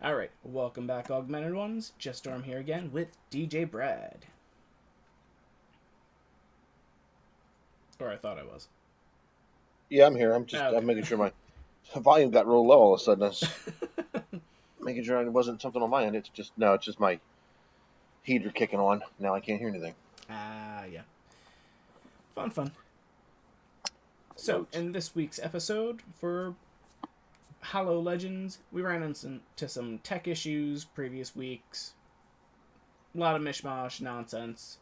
Alright, welcome back, Augmented Ones. Just Storm here again with DJ Brad. Or I thought I was. Yeah, I'm here. Ah, I'm okay. making sure my volume got real low all of a sudden. I was making sure it wasn't something on my end. It's just my heater kicking on. Now I can't hear anything. Yeah. Fun, fun. So, Notes. in this week's episode for Hollow Legends, we ran into some tech issues previous weeks. A lot of mishmash nonsense.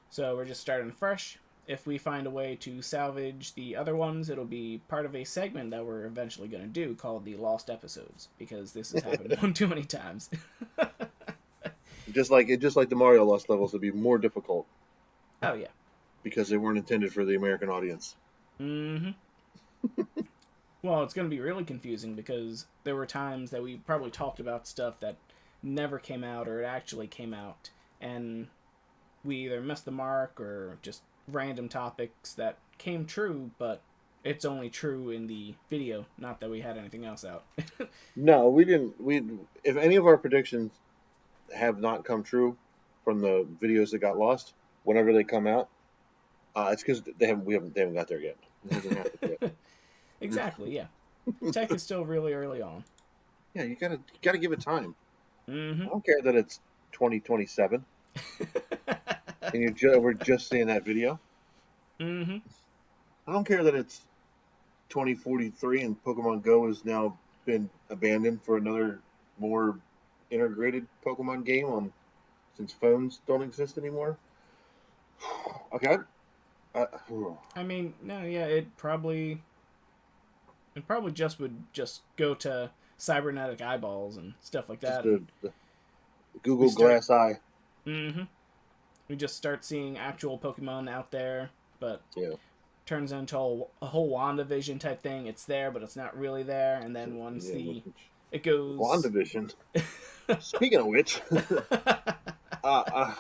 So, we're just starting fresh. If we find a way to salvage the other ones, it'll be part of a segment that we're eventually going to do called the Lost Episodes, because this has happened one too many times. Just like the Mario Lost levels would be more difficult Oh, yeah. because they weren't intended for the American audience. Mm hmm. Well, it's going to be really confusing because there were times that we probably talked about stuff that never came out or it actually came out, and we either missed the mark or just random topics that came true, but it's only true in the video, not that we had anything else out. No, we didn't. We If any of our predictions have not come true from the videos that got lost, whenever they come out, it's because they haven't got there yet. It hasn't happened yet. Exactly, yeah. Tech is still really early on. Yeah, you gotta give it time. Mm I don't care that it's 2027 and we're just seeing that video. hmm. Mm hmm. I don't care that it's 2043 and Pokemon Go has now been abandoned for another more integrated Pokemon game on since phones don't exist anymore. Okay, uh, I mean, no, yeah, it probably just would just go to cybernetic eyeballs and stuff like just that, and the we Google start. Glass Eye. Mm-hmm. We just start seeing actual Pokemon out there, but Yeah, turns into a whole WandaVision type thing. It's there, but it's not really there. And then once yeah. it goes. WandaVision. Speaking of which, uh, uh,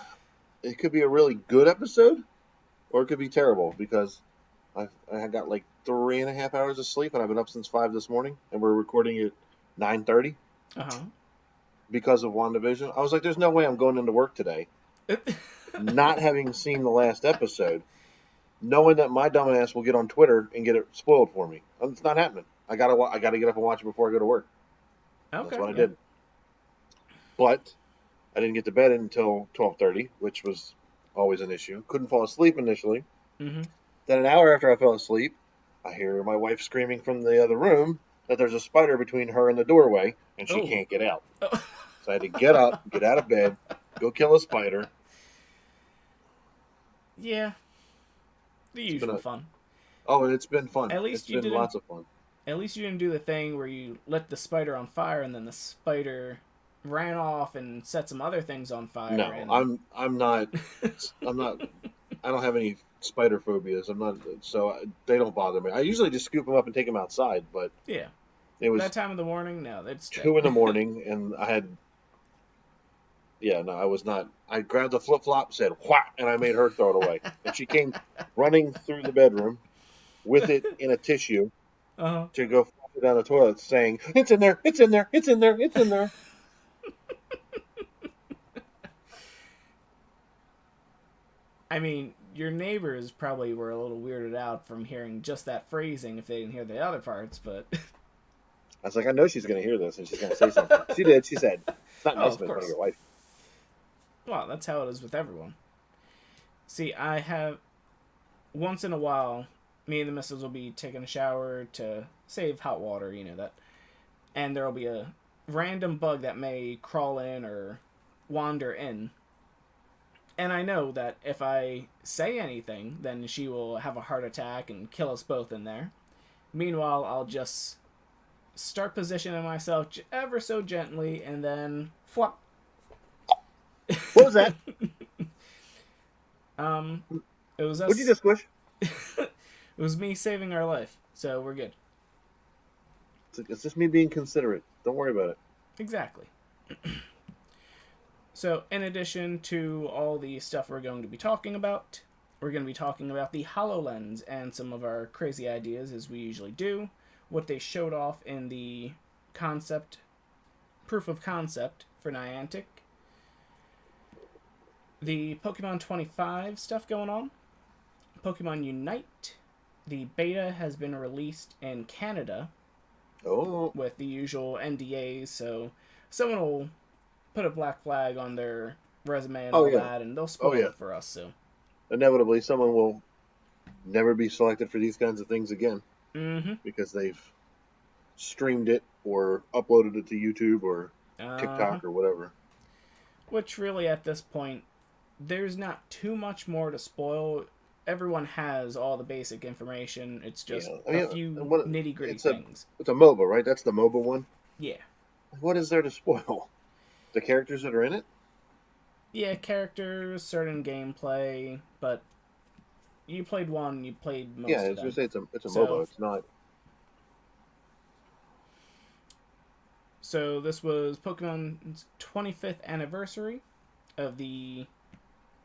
it could be a really good episode, or it could be terrible because I got like 3.5 hours of sleep, and I've been up since 5 this morning, and we're recording at 9:30 Uh because of WandaVision. I was like, "There's no way I'm going into work today, huh. not having seen the last episode, knowing that my dumbass will get on Twitter and get it spoiled for me. It's not happening. I gotta get up and watch it before I go to work. That's Okay, what I yeah. did. But I didn't get to bed until 12:30, which was always an issue. Couldn't fall asleep initially. Mm-hmm. Then an hour after I fell asleep, I hear my wife screaming from the other room that there's a spider between her and the doorway and she Oh. can't get out. Oh. So I had to get up, get out of bed, go kill a spider. Yeah, the It's been usual a fun. Oh, and it's been fun. At least It's you been didn't. lots of fun. At least you didn't do the thing where you lit the spider on fire and then the spider ran off and set some other things on fire No, and. I'm not I don't have any spider phobias. I'm not they don't bother me. I usually just scoop them up and take them outside, but Yeah, it that was time of the morning, no, it's dead. 2 in the morning and I had yeah, no, I was not. I grabbed the flip flop, said whack, and I made her throw it away. And she came running through the bedroom with it in a tissue Uh-huh. to go flush it down the toilet, saying, "It's in there, it's in there, it's in there, it's in there." I mean, your neighbors probably were a little weirded out from hearing just that phrasing if they didn't hear the other parts, but. I was like, I know she's going to hear this and she's going to say something. She did. She said, "It's not Oh, nice of making fun of course. your wife." Well, that's how it is with everyone. See, I have. Once in a while, me and the missus will be taking a shower to save hot water, you know that. And there will be a random bug that may crawl in or wander in. And I know that if I say anything, then she will have a heart attack and kill us both in there. Meanwhile, I'll just start positioning myself ever so gently and then flop. What was that? um, it was What'd you us. just squish? It was me saving our life, so we're good. It's just me being considerate. Don't worry about it. Exactly. So, in addition to all the stuff we're going to be talking about, we're going to be talking about the HoloLens and some of our crazy ideas, as we usually do, what they showed off in the proof of concept for Niantic. The Pokemon 25 stuff going on. Pokemon Unite. The beta has been released in Canada. Oh. With the usual NDAs, so someone will put a black flag on their resume and all that, and they'll spoil it for us. So inevitably, someone will never be selected for these kinds of things again because they've streamed it or uploaded it to YouTube or TikTok or whatever. Which really, at this point, there's not too much more to spoil. Everyone has all the basic information. It's just a few nitty-gritty things. It's a MOBA, right? That's the MOBA one? Yeah. What is there to spoil? The characters that are in it? Yeah, characters, certain gameplay, but you played one, you played most of them. Yeah, I was going to say it's a MOBA. It's not... So this was Pokemon's 25th anniversary of the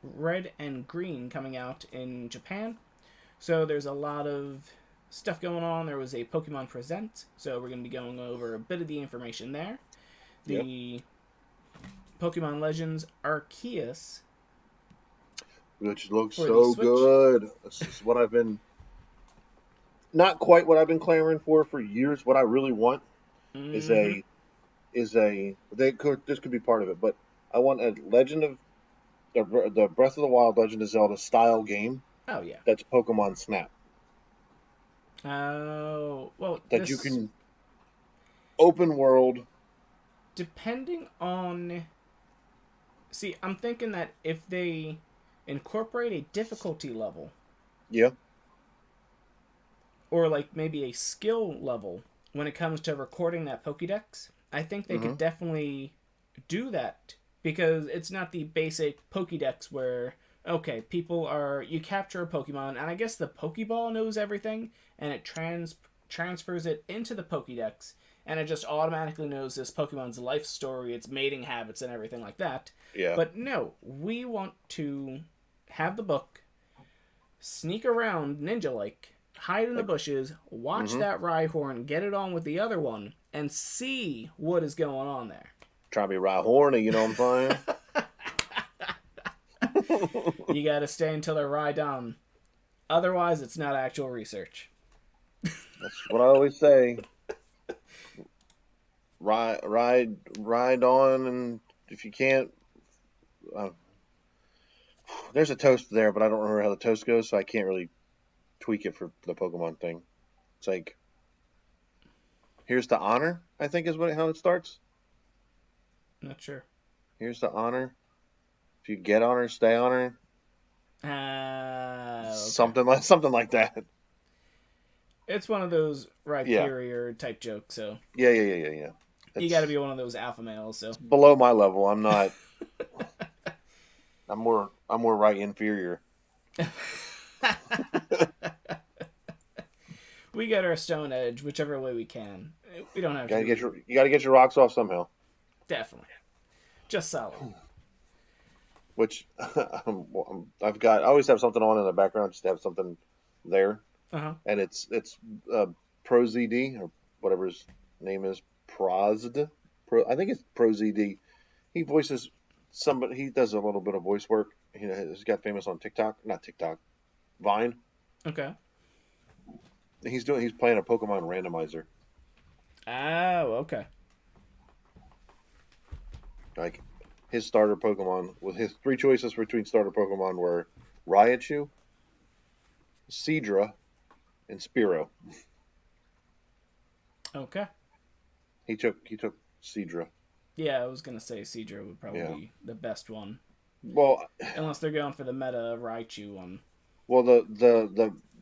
Red and Green coming out in Japan. So there's a lot of stuff going on. There was a Pokemon Present, so we're going to be going over a bit of the information there. The Pokemon Legends Arceus, which looks so good. This is what I've been... Not quite what I've been clamoring for years. What I really want is this could be part of it, but I want a Legend of the Breath of the Wild Legend of Zelda style game. Oh yeah. That's Pokemon Snap. Oh, well, that you can open world. Depending on... See, I'm thinking that if they incorporate a difficulty level. Yeah. Or like maybe a skill level when it comes to recording that Pokédex, I think they could definitely do that. Because it's not the basic Pokédex where, okay, you capture a Pokemon, and I guess the Pokeball knows everything, and it transfers it into the Pokédex, and it just automatically knows this Pokemon's life story, its mating habits, and everything like that. Yeah. But no, we want to have the book, sneak around ninja-like, hide in the bushes, watch that Rhyhorn, get it on with the other one, and see what is going on there. Try to be Rhyhorny, you know what I'm saying? You gotta stay until they're Rhydon. Otherwise, it's not actual research. That's what I always say. Ride on, and if you can't... there's a toast there, but I don't remember how the toast goes, so I can't really tweak it for the Pokemon thing. It's like, here's the honor, I think is how it starts. Not sure. Here's the honor. If you get honor, stay honor. Okay. Something like that. It's one of those Rhyperior type jokes, so. Yeah. You got to be one of those alpha males, so. It's below my level. I'm not. I'm more right inferior. We get our Stone Edge whichever way we can. We don't have you got to get your rocks off somehow. Definitely. Just solid. Which I always have something on in the background just to have something there. And it's ProZD or whatever his name is, I think it's ProZD. He voices somebody. He does a little bit of voice work. He's got famous on Vine. Okay. He's playing a Pokemon randomizer. Oh, okay. Like his starter Pokemon, with his 3 choices between starter Pokemon were Raichu, Seadra, and Spearow. Okay. He took Seadra. Yeah, I was gonna say Seadra would probably be the best one. Well, unless they're going for the meta Raichu one. Well,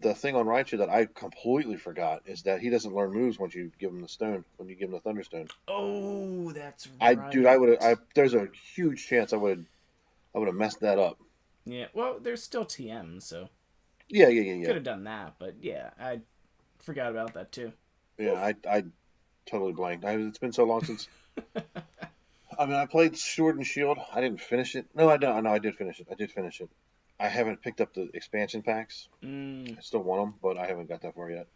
the thing on Raichu that I completely forgot is that he doesn't learn moves once you give him the stone. When you give him the Thunderstone. Oh, that's right. There's a huge chance I would have messed that up. Yeah. Well, there's still TM, so. Yeah. Could have done that, but yeah, I forgot about that too. Yeah, I totally blanked. It's been so long since. I mean, I played Sword and Shield. I didn't finish it. No, I don't. No, I did finish it. I haven't picked up the expansion packs. I still want them, but I haven't got that far yet.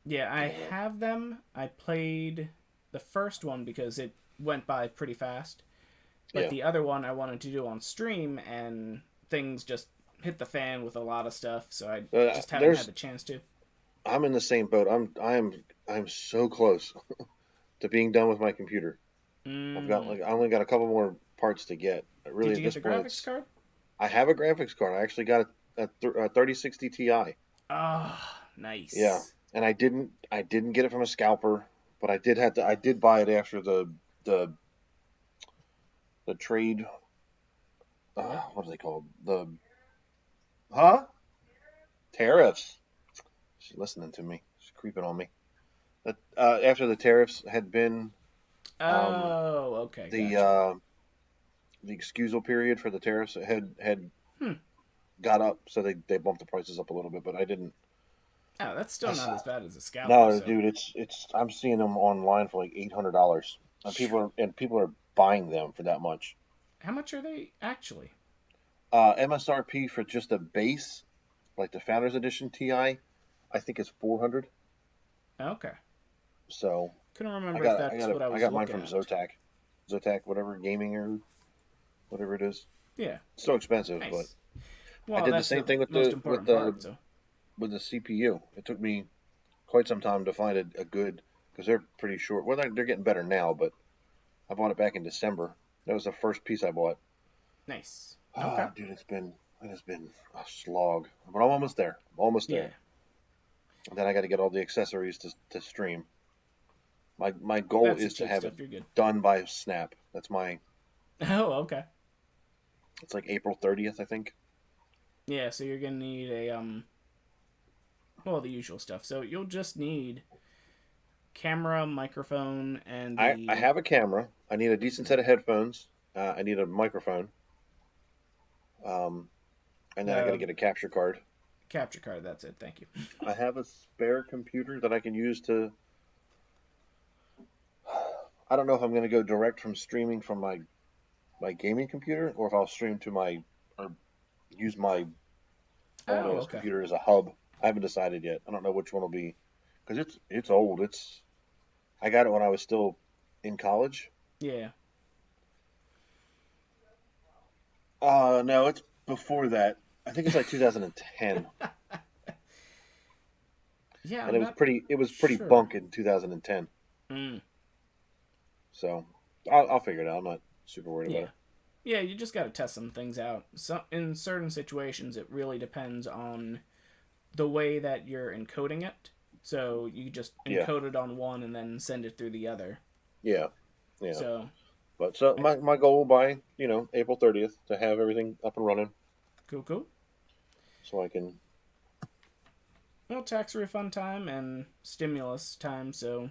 Yeah, I have them. I played the first one because it went by pretty fast. But Yeah. the other one I wanted to do on stream, and things just hit the fan with a lot of stuff, so I just haven't had There's the chance to. I'm in the same boat. I'm so close to being done with my computer. Mm. I only got a couple more parts to get. Really, Did at you get this the point, graphics card? I have a graphics card. I actually got a 3060 Ti. Ah, oh, Yeah, nice. and I didn't get it from a scalper, but I did buy it after the the trade. The what? What are they called? The huh? Tariffs. She's listening to me. She's creeping on me. After the tariffs had been um, Oh, okay, the gotcha. the excusal period for the tariffs had Hmm. got up, so they bumped the prices up a little bit. But I didn't. Oh, that's still I, not as bad as a scalper, no, so. dude, it's I'm seeing them online for like $800, and people are buying them for that much. How much are they actually? MSRP for just a base, like the Founders Edition Ti, I think is 400. Okay. So Couldn't remember if that's what I I was got mine looking from at. Zotac, whatever gaming or whatever it is. Yeah, It's so expensive, but nice. I Well, did the that's same the thing most important part, so. with the CPU. It took me quite some time to find a good because they're pretty short. Well, they're getting better now, but I bought it back in December. That was the first piece I bought. Nice. Okay. Ah, dude, it has been a slog, but I'm almost there. I'm almost Yeah, there. And then I got to get all the accessories to stream. My goal that's the is to cheap have it stuff. You're good. done by Snap. That's my. Oh, okay. It's like April 30th, I think. Yeah, so you're gonna need a well, the usual stuff. So you'll just need camera, microphone, and I the have a camera. I need a decent set of headphones. I need a microphone. Um, and then I got to the get a capture card. capture card. That's it. Thank you. I have a spare computer that I can use to. I don't know if I'm going to go direct from streaming from my gaming computer or if I'll stream to my or use my Oh, Windows okay. computer as a hub. I haven't decided yet. I don't know which one will be because it's old. It's I got it when I was still in college. Yeah. No, it's before that. I think it's like 2010, Yeah, and I'm not it was pretty sure. bunk in 2010. Mm, So I'll figure it out. I'm not super worried about yeah. it. Yeah, you just got to test some things out. So in certain situations, it really depends on the way that you're encoding it. So you just Yeah, encode it on one and then send it through the other. yeah, yeah. So, But so I, my goal by April 30th to have everything up and running, cool, cool. so I can. Well, tax refund time and stimulus time. So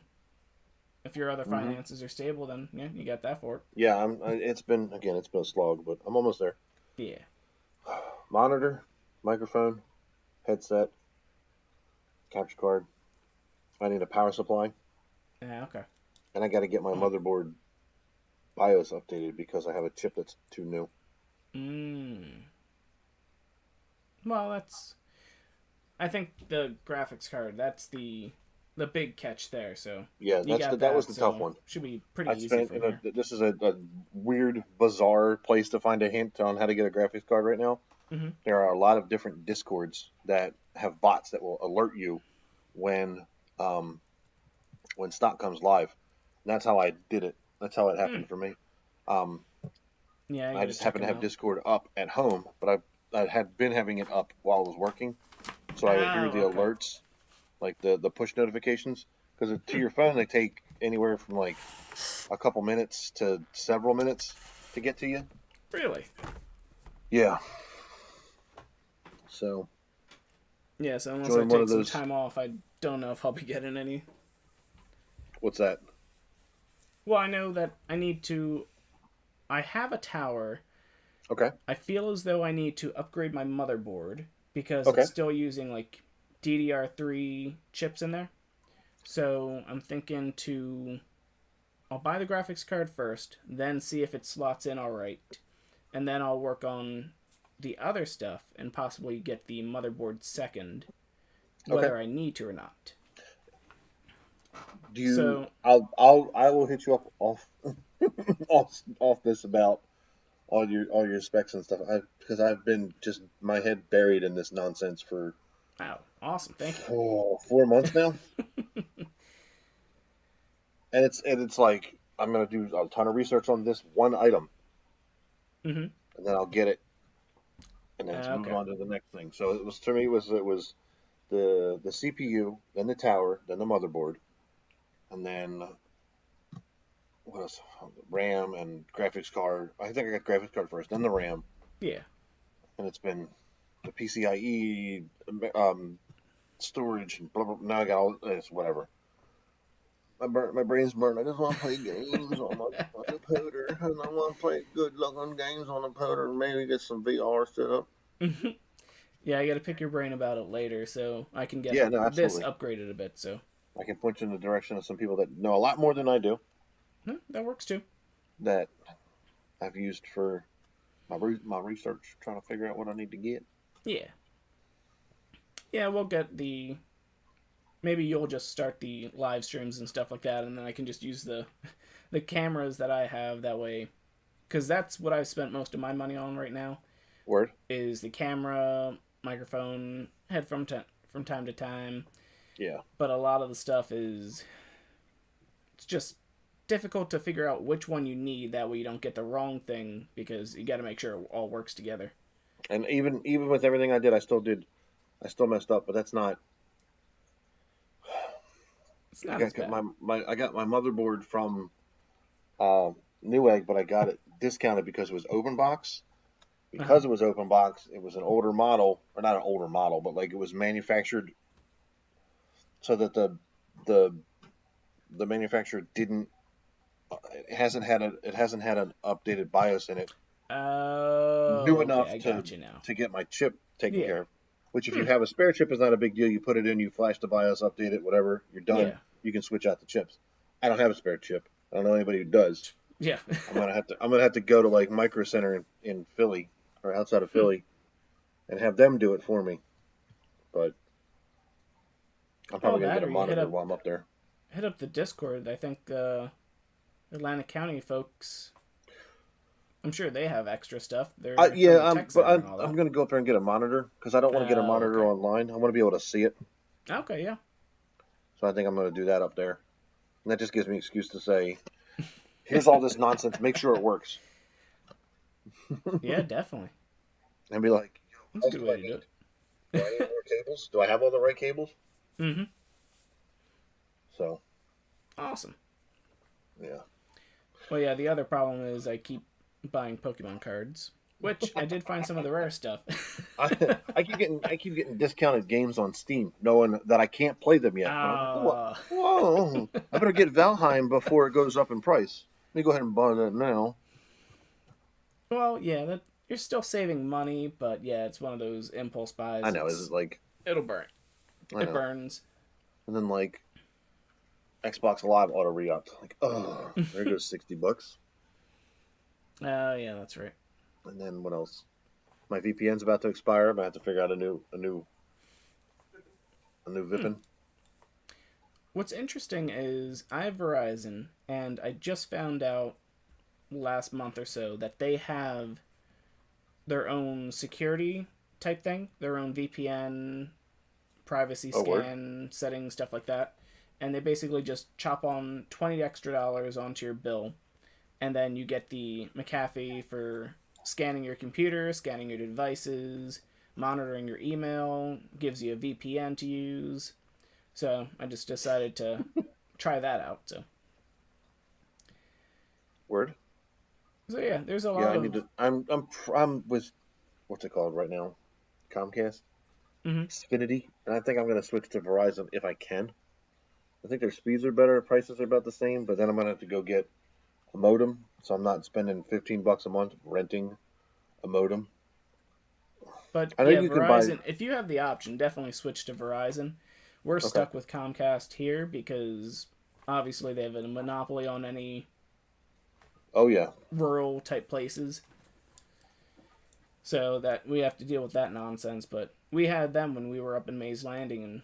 if your other Hmm. finances are stable, then yeah, you got that for it. Yeah, it's been a slog, but I'm almost there. Yeah. Monitor, microphone, headset, capture card. I need a power supply, Yeah. Okay. and I got to get my motherboard BIOS updated because I have a chip that's too new. Mm. Well, that's. I think the graphics card. That's the big catch there. So Yeah, you got that was that. the tough So one. should be pretty I easy spent from here. this is a weird, bizarre place to find a hint on how to get a graphics card right now. Mm-hmm. There are a lot of different discords that have bots that will alert you when um, when stock comes live. And that's how I did it. That's how it Mm. happened for me. Um, Yeah, you I got to just check happened to them have out. Discord up at home, but I had been having it up while I was working, so I would hear Oh, the okay. alerts, like the push notifications, because to Hmm. your phone they take anywhere from like a couple minutes to several minutes to get to you. Really? Yeah. So Yeah. So unless I join one take of some those. time off, I don't know if I'll be getting any. What's that? Well, I know that I need to. I have a tower. Okay. I feel as though I need to upgrade my motherboard because it's Okay. still using like DDR3 chips in there. So I'm thinking to. I'll buy the graphics card first, then see if it slots in alright, and then I'll work on the other stuff and possibly get the motherboard second, Okay. whether I need to or not. Do you? So, I will hit you up off off this about all your specs and stuff. Because I've been just my head buried in this nonsense for wow, awesome, thank you. 4 months now, and it's like I'm gonna do a ton of research on this one item, Mm-hmm. and then I'll get it, and then it's move Okay. on to the next thing. So it was to me it was the CPU, then the tower, then the motherboard, and then what else? RAM and graphics card. I think I got graphics card first, then the RAM, Yeah. and it's been the PCIe storage and blah blah. Now I got all this whatever. My brain's burnt. I just want to play games on the computer, and I want to play good looking games on the computer. Maybe get some VR set up. Yeah, I got to pick your brain about it later, so I can get Yeah, no, this absolutely. upgraded a bit. So I can point you in the direction of some people that know a lot more than I do that works too. that I've used for my research, trying to figure out what I need to get. Yeah. Yeah, we'll get the. Maybe you'll just start the live streams and stuff like that, and then I can just use the cameras that I have that way, because that's what I've spent most of my money on right now. Word. Is the camera, microphone, headphone from time to time, Yeah. but a lot of the stuff is it's just difficult to figure out which one you need. That way you don't get the wrong thing because you got to make sure it all works together. And even with everything I did, I still messed up. But that's not. It's not as bad. I got my motherboard from uh, Newegg, but I got it discounted because it was open box. Uh-huh. Because it was open box, it was an older model, or not an older model, but like it was manufactured so that the the manufacturer didn't. It hasn't had an updated BIOS in it new Oh, okay, enough I got you now. to get my chip taken Yeah. care of. Which, if you Hmm. have a spare chip, is not a big deal. You put it in, you flash the BIOS, update it, whatever. You're done. Yeah. You can switch out the chips. I don't have a spare chip. I don't know anybody who does. Yeah. I'm gonna have to go to like Micro Center in Philly or outside of Hmm. Philly and have them do it for me. But I'm Well, probably gonna get that a or you monitor while I'm up there. hit up the Discord. I think Atlantic County folks. I'm sure they have extra stuff. They're from the tech But center and all I'm that. gonna go up there and get a monitor because I don't want to get a Oh, monitor okay. online. I want to be able to see it. Okay, yeah. So I think I'm gonna do that up there. And that just gives me an excuse to say, here's all this nonsense. Make sure it works. Yeah, definitely. And be like, That's what a else good do way I to do need? it. Do I need more cables? Do I have all the right cables? Mm-hmm. So Awesome. yeah. Well, yeah, the other problem is I keep buying Pokemon cards, which I did find some of the rare stuff. I keep getting discounted games on Steam, knowing that I can't play them yet. But I'm like, whoa, uh, whoa! I better get Valheim before it goes up in price. Let me go ahead and buy that now. well, yeah, that you're still saving money, but yeah, it's one of those impulse I buys. know. Is it like It'll burn. I It know? burns. And then like Xbox Live auto re-up. Like, oh, there goes $60. Yeah, that's right. And then what else? My VPN's about to expire. I'm gonna have to figure out a new Hmm. VPN. What's interesting is I have Verizon, and I just found out last month or so that they have their own security type thing, their own VPN, privacy Oh, word. scan settings, stuff like that. And they basically just chop on $20 extra onto your bill, and then you get the McAfee for scanning your computer, scanning your devices, monitoring your email, gives you a VPN to use. So I just decided to try that out. Word. So yeah, there's a Yeah, lot I need of. to. I'm with what's it called right now? Comcast, Mhm. Xfinity, and I think I'm gonna switch to Verizon if I can. I think their speeds are better, prices are about the same, but then I'm gonna have to go get a modem, so I'm not spending $15 a month renting a modem. But I know yeah, you can buy. Verizon. If you have the option, definitely switch to Verizon. We're Okay. stuck with Comcast here because obviously they have a monopoly on any Oh yeah. rural type places. So that we have to deal with that nonsense. But we had them when we were up in Mays Landing, and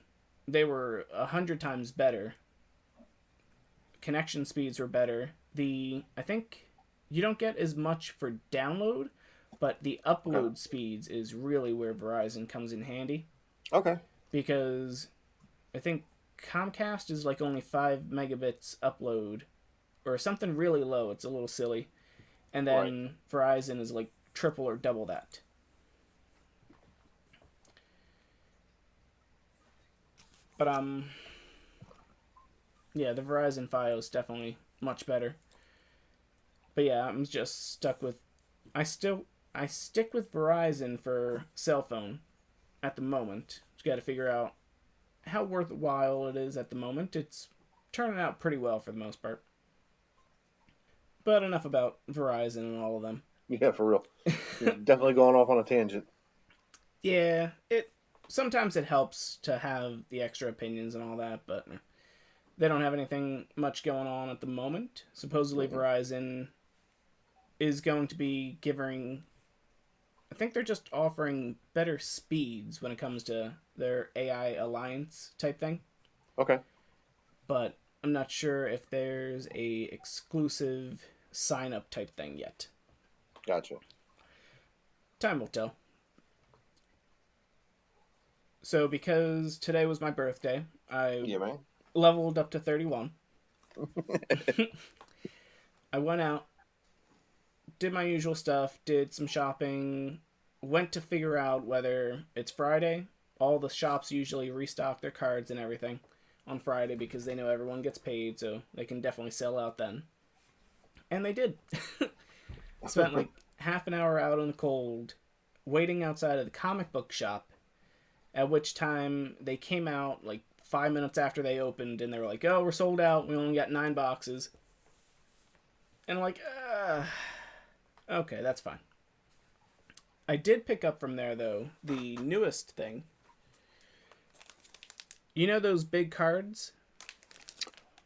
they were 100 times better connection speeds were better. I think you don't get as much for download, but the upload speeds is really where Verizon comes in handy. Okay. Because I think Comcast is like only 5 megabits upload, or something really low. It's a little silly. And then Verizon is like triple or double that. But yeah, the Verizon Fios is definitely much better. But yeah, I'm just stuck with I stick with Verizon for cell phone at the moment. Just got to figure out how worthwhile it is at the moment. It's turning out pretty well for the most part. But enough about Verizon and all of them. Yeah, for real. You're definitely going off on a tangent. Yeah, sometimes it helps to have the extra opinions and all that, but they don't have anything much going on at the moment. Supposedly Verizon is going to be giving, I think they're just offering better speeds when it comes to their AI alliance type thing. Okay. But I'm not sure if there's a exclusive sign up type thing yet. Gotcha. Time will tell. So because today was my birthday, I leveled up to 31. I went out, did my usual stuff, did some shopping, went to figure out whether it's Friday. All the shops usually restock their cards and everything on Friday because they know everyone gets paid, so they can definitely sell out then. And they did. Spent like half an hour out in the cold, waiting outside of the comic book shop, at which time they came out like 5 minutes after they opened, and they were like, oh, we're sold out, we only got 9 boxes. And I'm like, okay, that's fine. I did pick up from there, though, the newest thing. You know those big cards?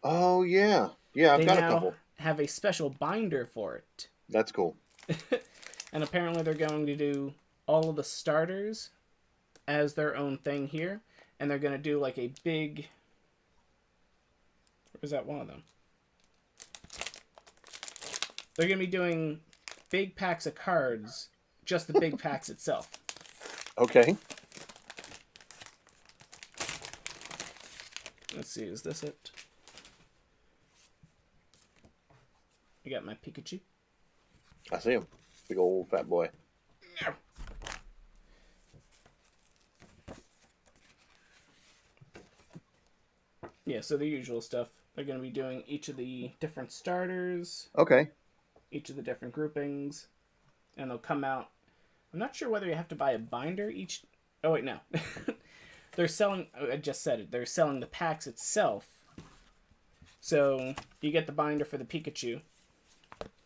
Oh, yeah. Yeah, I've got a couple. They have a special binder for it. That's cool. And apparently they're going to do all of the starters as their own thing here. And they're going to do like a big... Or is that one of them? They're going to be doing big packs of cards, just the big packs itself. Okay. Let's see, is this it? I got my Pikachu. I see him. Big old fat boy. Yeah, so the usual stuff. They're going to be doing each of the different starters. Okay. Each of the different groupings. And they'll come out. I'm not sure whether you have to buy a binder each... Oh, wait, no. They're selling... I just said it. They're selling the packs itself. So you get the binder for the Pikachu.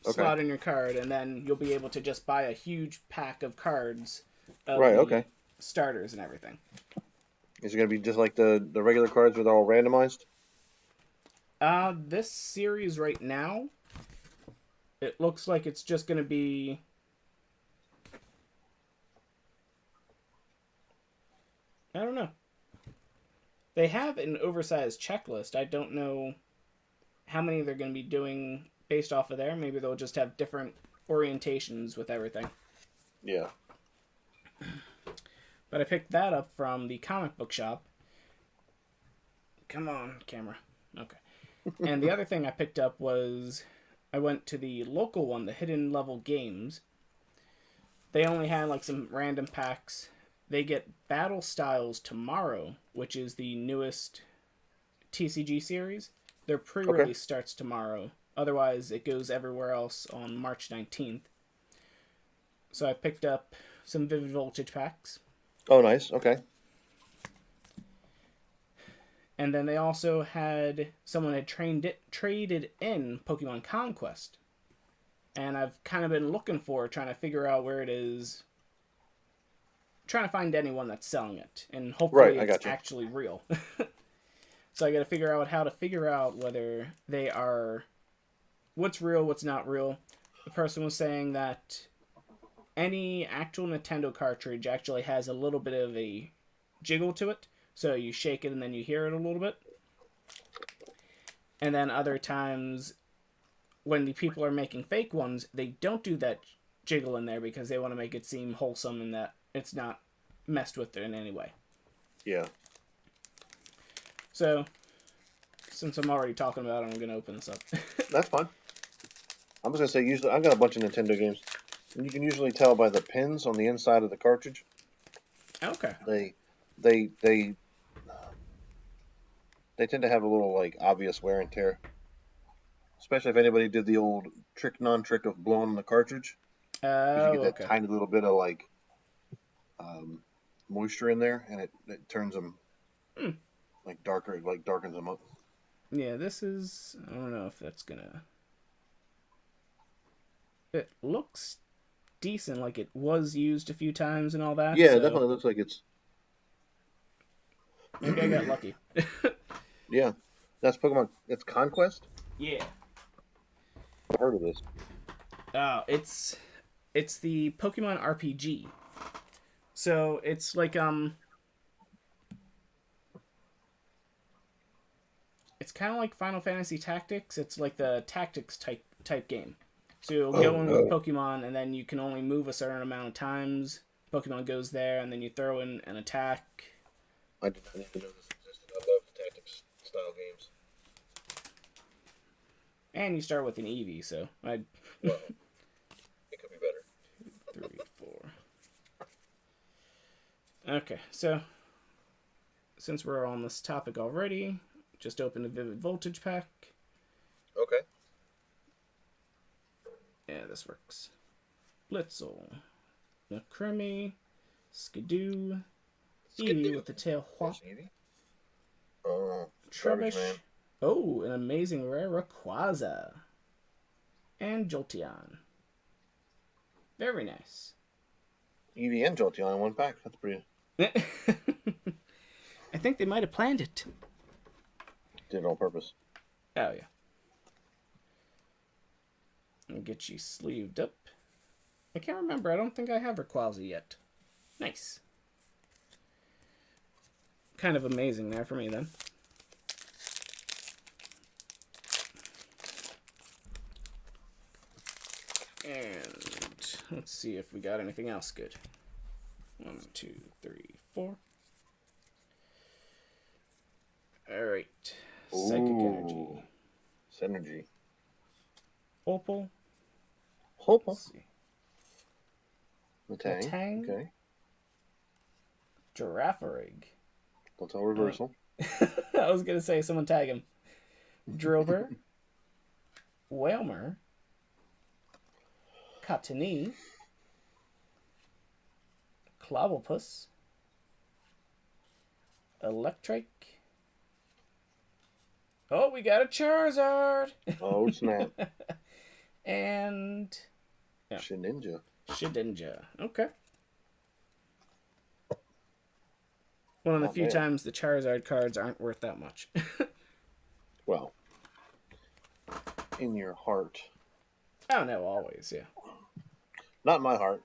Slot in your card, and then you'll be able to just buy a huge pack of cards of starters and everything. Is it going to be just like the regular cards with all randomized? This series right now, it looks like it's just going to be... I don't know. They have an oversized checklist. I don't know how many they're going to be doing based off of there. Maybe they'll just have different orientations with everything. Yeah. But I picked that up from the comic book shop. Come on, camera. Okay. And the other thing I picked up was I went to the local one, the Hidden Level Games. They only had like some random packs. They get Battle Styles tomorrow, which is the newest TCG series. Their pre-release starts tomorrow. Otherwise, it goes everywhere else on March 19th. So I picked up some Vivid Voltage packs. Oh, nice. Okay. And then they also had... Someone had traded in Pokemon Conquest. And I've kind of been looking for it, trying to figure out where it is. Trying to find anyone that's selling it. And hopefully it's actually real. So I got to figure out how to figure out whether they are... What's real, what's not real. The person was saying that any actual Nintendo cartridge actually has a little bit of a jiggle to it. So you shake it and then you hear it a little bit. And then other times, when the people are making fake ones, they don't do that jiggle in there because they want to make it seem wholesome and that it's not messed with in any way. Yeah. So, since I'm already talking about it, I'm going to open this up. That's fine. I'm just going to say, usually, I've got a bunch of Nintendo games. And you can usually tell by the pins on the inside of the cartridge. Okay. They tend to have a little, like, obvious wear and tear. Especially if anybody did the old non-trick of blowing the cartridge. Because you get that tiny little bit of, like, moisture in there, and it turns them, like, darker, like, darkens them up. Yeah, this is... I don't know if that's gonna... It looks decent, like it was used a few times and all that. Yeah, so... it definitely looks like it's... Maybe I got lucky. Yeah. That's Pokemon... It's Conquest? Yeah. I've heard of this. Oh, it's the Pokemon RPG. So, it's like, it's kind of like Final Fantasy Tactics. It's like the Tactics type game. So you'll go in with Pokemon, and then you can only move a certain amount of times. Pokemon goes there, and then you throw in an attack. I did not even know this existed. I love Tactics-style games. And you start with an Eevee, so well, it could be better. 3, 4. Okay, so since we're on this topic already, just open a Vivid Voltage pack. Okay. Yeah, this works. Blitzel, Necremi, Skidoo, Eevee with the tail whop. Oh, Trubbish. Oh, an amazing rare Rayquaza. And Jolteon. Very nice. Eevee and Jolteon in one pack. That's pretty... I think they might have planned it. Did it on purpose. Oh, yeah. I'll get you sleeved up. I can't remember. I don't think I have Rayquaza yet. Nice. Kind of amazing there for me, then. And let's see if we got anything else good. 1, 2, 3, 4. Alright. Psychic Energy. Synergy. Opal. Opal. Let's see. Matang. Okay. Girafarig. Hotel Reversal. I was going to say, someone tag him. Drover. Wailmer. Cottonee. Clobblepus. Electric. Oh, we got a Charizard! Oh, snap. And... Yeah. Shedinja. Okay. One of the few times the Charizard cards aren't worth that much. Well, in your heart. Oh, no, always, yeah. Not in my heart.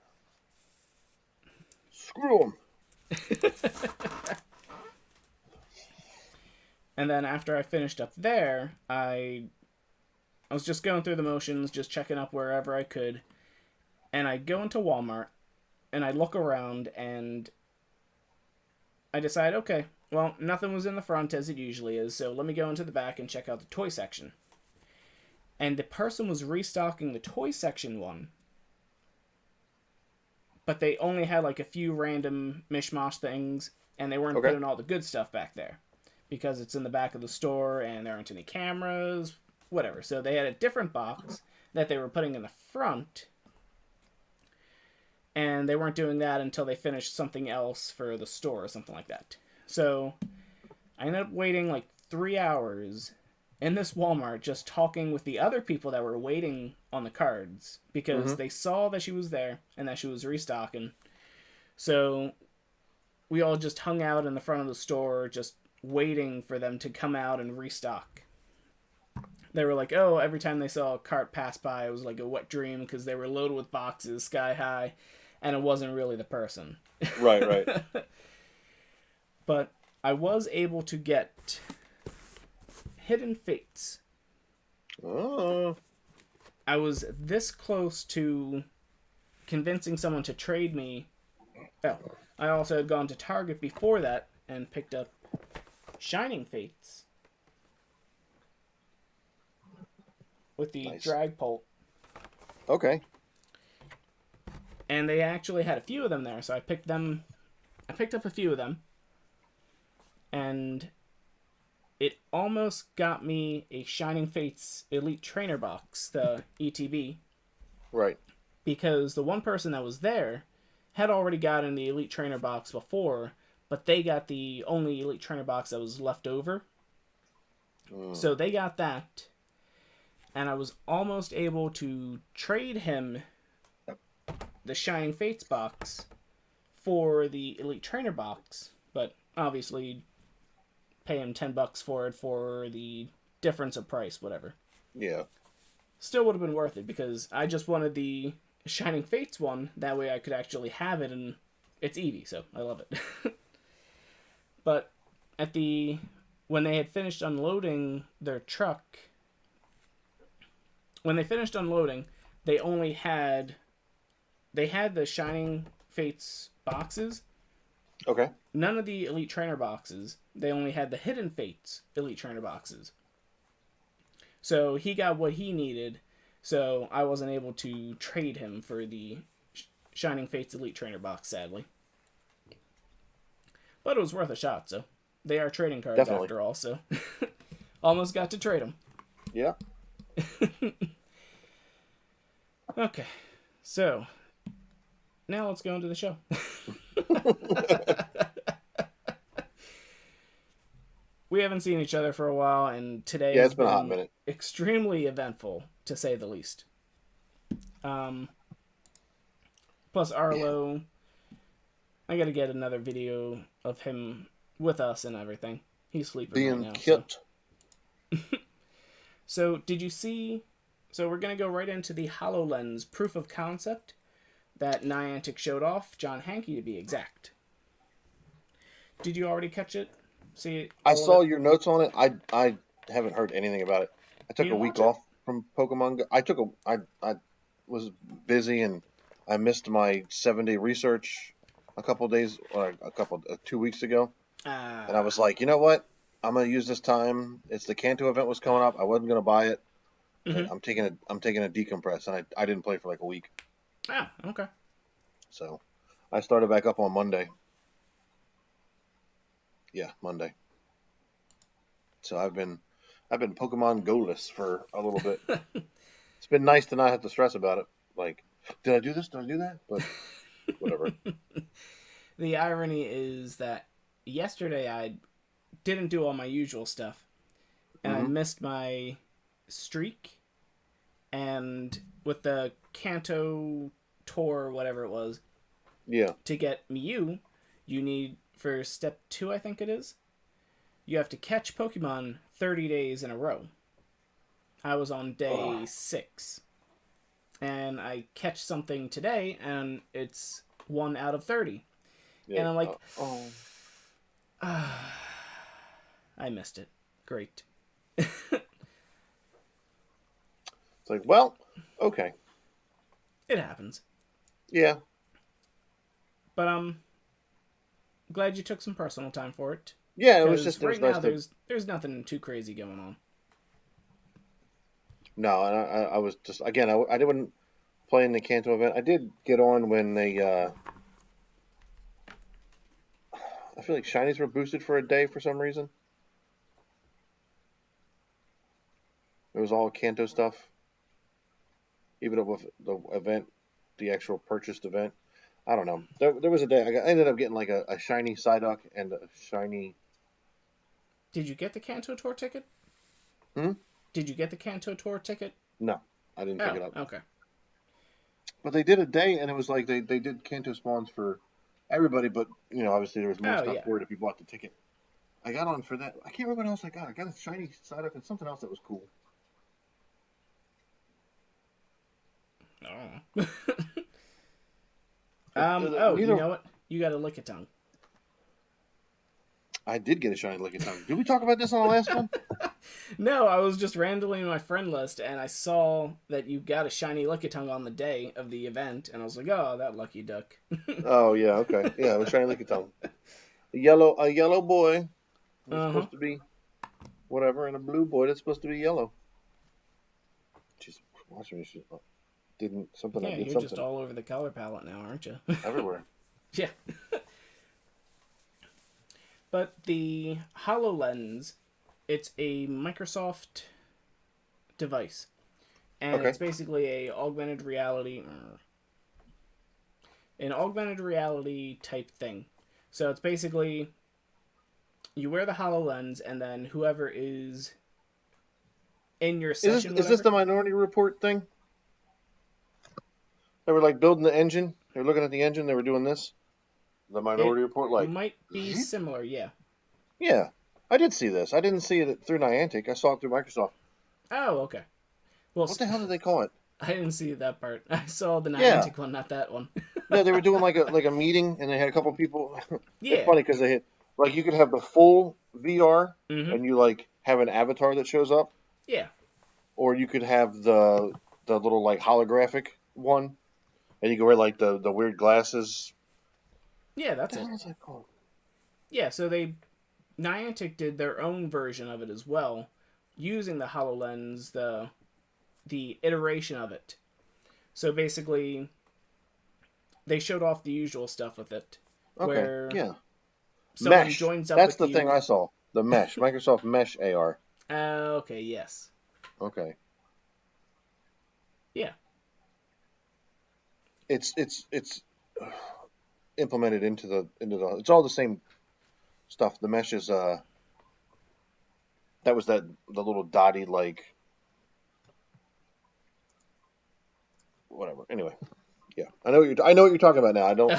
Screw them. And then after I finished up there, I was just going through the motions, just checking up wherever I could. And I go into Walmart, and I look around, and I decide, okay, well, nothing was in the front as it usually is, so let me go into the back and check out the toy section. And the person was restocking the toy section one, but they only had like a few random mishmash things, and they weren't putting all the good stuff back there. Because it's in the back of the store, and there aren't any cameras, whatever. So they had a different box that they were putting in the front, and they weren't doing that until they finished something else for the store or something like that. So I ended up waiting like 3 hours in this Walmart just talking with the other people that were waiting on the cards because they saw that she was there and that she was restocking. So we all just hung out in the front of the store just waiting for them to come out and restock. They were like, oh, every time they saw a cart pass by, it was like a wet dream because they were loaded with boxes sky high, and it wasn't really the person. Right. But I was able to get Hidden Fates Oh, I was this close to convincing someone to trade me. Oh, I also had gone to Target before that and picked up Shining Fates with the nice. Dragpult. Okay. And they actually had a few of them there, so I picked up a few of them, and it almost got me a Shining Fates Elite Trainer box, the ETB, Right. because the one person that was there had already gotten the Elite Trainer box before, but they got the only Elite Trainer box that was left over. Mm. So they got that, and I was almost able to trade him the Shining Fates box for the Elite Trainer box, but obviously pay him $10 for it for the difference of price, whatever. Yeah. Still would have been worth it because I just wanted the Shining Fates one. That way I could actually have it, and it's Eevee, so I love it. But at the when they had finished unloading their truck, when they finished unloading, they only had the Shining Fates boxes. Okay. None of the Elite Trainer boxes. They only had the Hidden Fates Elite Trainer boxes. So he got what he needed. So I wasn't able to trade him for the Shining Fates Elite Trainer box, sadly. But it was worth a shot, so they are trading cards Definitely. after all, so almost got to trade them. Yeah. Okay, so now let's go into the show. We haven't seen each other for a while, and today Yeah, has it's been a hot been minute. extremely eventful, to say the least. Um, Plus, Yeah. Arlo, I gotta get another video of him with us and everything. He's sleeping right Being now, so. kit. So, did you see? So, we're gonna go right into the HoloLens proof of concept that Niantic showed off, John Hankey to be exact. Did you already catch it? See I all of saw it? your notes on it. I haven't heard anything about it. I You took a didn't week watch it? off from Pokemon Go. I was busy and I missed my 7-day research a couple days or a couple 2 weeks ago, and I Ah. was like, you know what? I'm gonna use this time. It's the Kanto event was coming up. I wasn't gonna buy it. Mm-hmm. I'm taking a decompress, and I didn't play for like a week. Ah, okay. So I started back up on Monday. Yeah, Monday. So I've been Pokemon Go-less for a little bit. It's been nice to not have to stress about it. Like, did I do this? Did I do that? But whatever. The irony is that yesterday I didn't do all my usual stuff, and I Hmm. missed my streak. And with the Kanto tour, whatever it was, Yeah. to get Mew, you need, for step 2, I think it is, you have to catch Pokemon 30 days in a row. I was on day Oh, 6. And I catch something today, and it's 1 out of 30. yeah. And I'm like, Oh. ah, I missed it. Great. It's like, well, okay. It happens. Yeah. But glad you took some personal time for it. Yeah. Because It right was nice now to. there's nothing too crazy going on. No, and I was just again. I didn't play in the Kanto event. I did get on when they. I feel like shinies were boosted for a day for some reason. It was all Kanto stuff, even with the event, the actual purchased event. I don't know. There was a day I ended up getting like a shiny Psyduck and a shiny. Did you get the Kanto Tour ticket? Hmm? Did you get the Kanto Tour ticket? No, I didn't pick Oh, it up. okay. But they did a day, and it was like they did Kanto spawns for everybody, but obviously there was more Oh, stuff yeah. for it if you bought the ticket. I got on for that. I can't remember what else I got. I got a shiny Psyduck and something else that was cool. Oh. But Oh, you neither. know what? You got a Lickitung. I did get a shiny Lickitung. Did we talk about this on the last one? No, I was just randomly in my friend list, and I saw that you got a shiny Lickitung on the day of the event, and I was like, oh, that lucky duck. Oh yeah, okay. Yeah, it was shiny Lickitung. A yellow boy that's Uh-huh. supposed to be whatever, and a blue boy that's supposed to be yellow. Jeez, watch me. Didn't something I Yeah, did you're just something all over the color palette now, aren't you? everywhere. Yeah. But the HoloLens, it's a Microsoft device. And Okay. it's basically an augmented reality type thing. So it's basically you wear the HoloLens and then whoever is in your Is this session, is this whatever. the Minority Report thing? They were like building the engine. They were looking at the engine. They were doing this. The It Minority Report, like, might be zip. similar, yeah. Yeah, I did see this. I didn't see it through Niantic. I saw it through Microsoft. Oh, okay. Well, What the hell did they call it? I didn't see that part. I saw the Yeah, Niantic one, not that one. no, they were doing like a meeting, and they had a couple people. It's Yeah. funny because they had like you could have the full VR, Mm-hmm. and you like have an avatar that shows up, Yeah. or you could have the little like holographic one, and you can wear like the weird glasses. Yeah, What that's the it. hell is that called? Yeah, so Niantic did their own version of it as well, using the HoloLens, the iteration of it. So basically, they showed off the usual stuff with it, Okay, where yeah, someone Mesh. joins up That's with the thing you. I saw. The Mesh, Microsoft Mesh AR. Okay, yes. Okay, Yeah. it's implemented into the. It's all the same stuff. The Mesh is that was the little dotty like whatever. Anyway, yeah, I know what you're talking about now.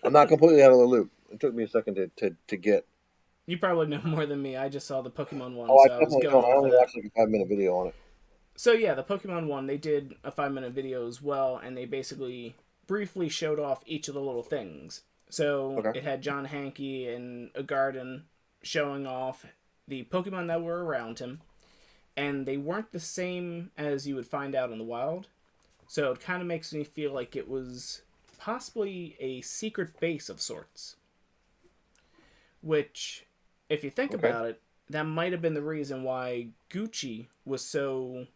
I'm not completely out of the loop. It took me a second to get. You probably know more than me. I just saw the Pokemon one, Oh, I so I was definitely going don't. I off of only that. watched like a 5 minute video on it. So yeah, the Pokemon one, they did a 5 minute video as well, and they basically briefly showed off each of the little things. So Okay. it had John Hankey in a garden showing off the Pokemon that were around him, and they weren't the same as you would find out in the wild. So it kind of makes me feel like it was possibly a secret base of sorts. Which, if you think Okay. about it, that might have been the reason why Gucci was so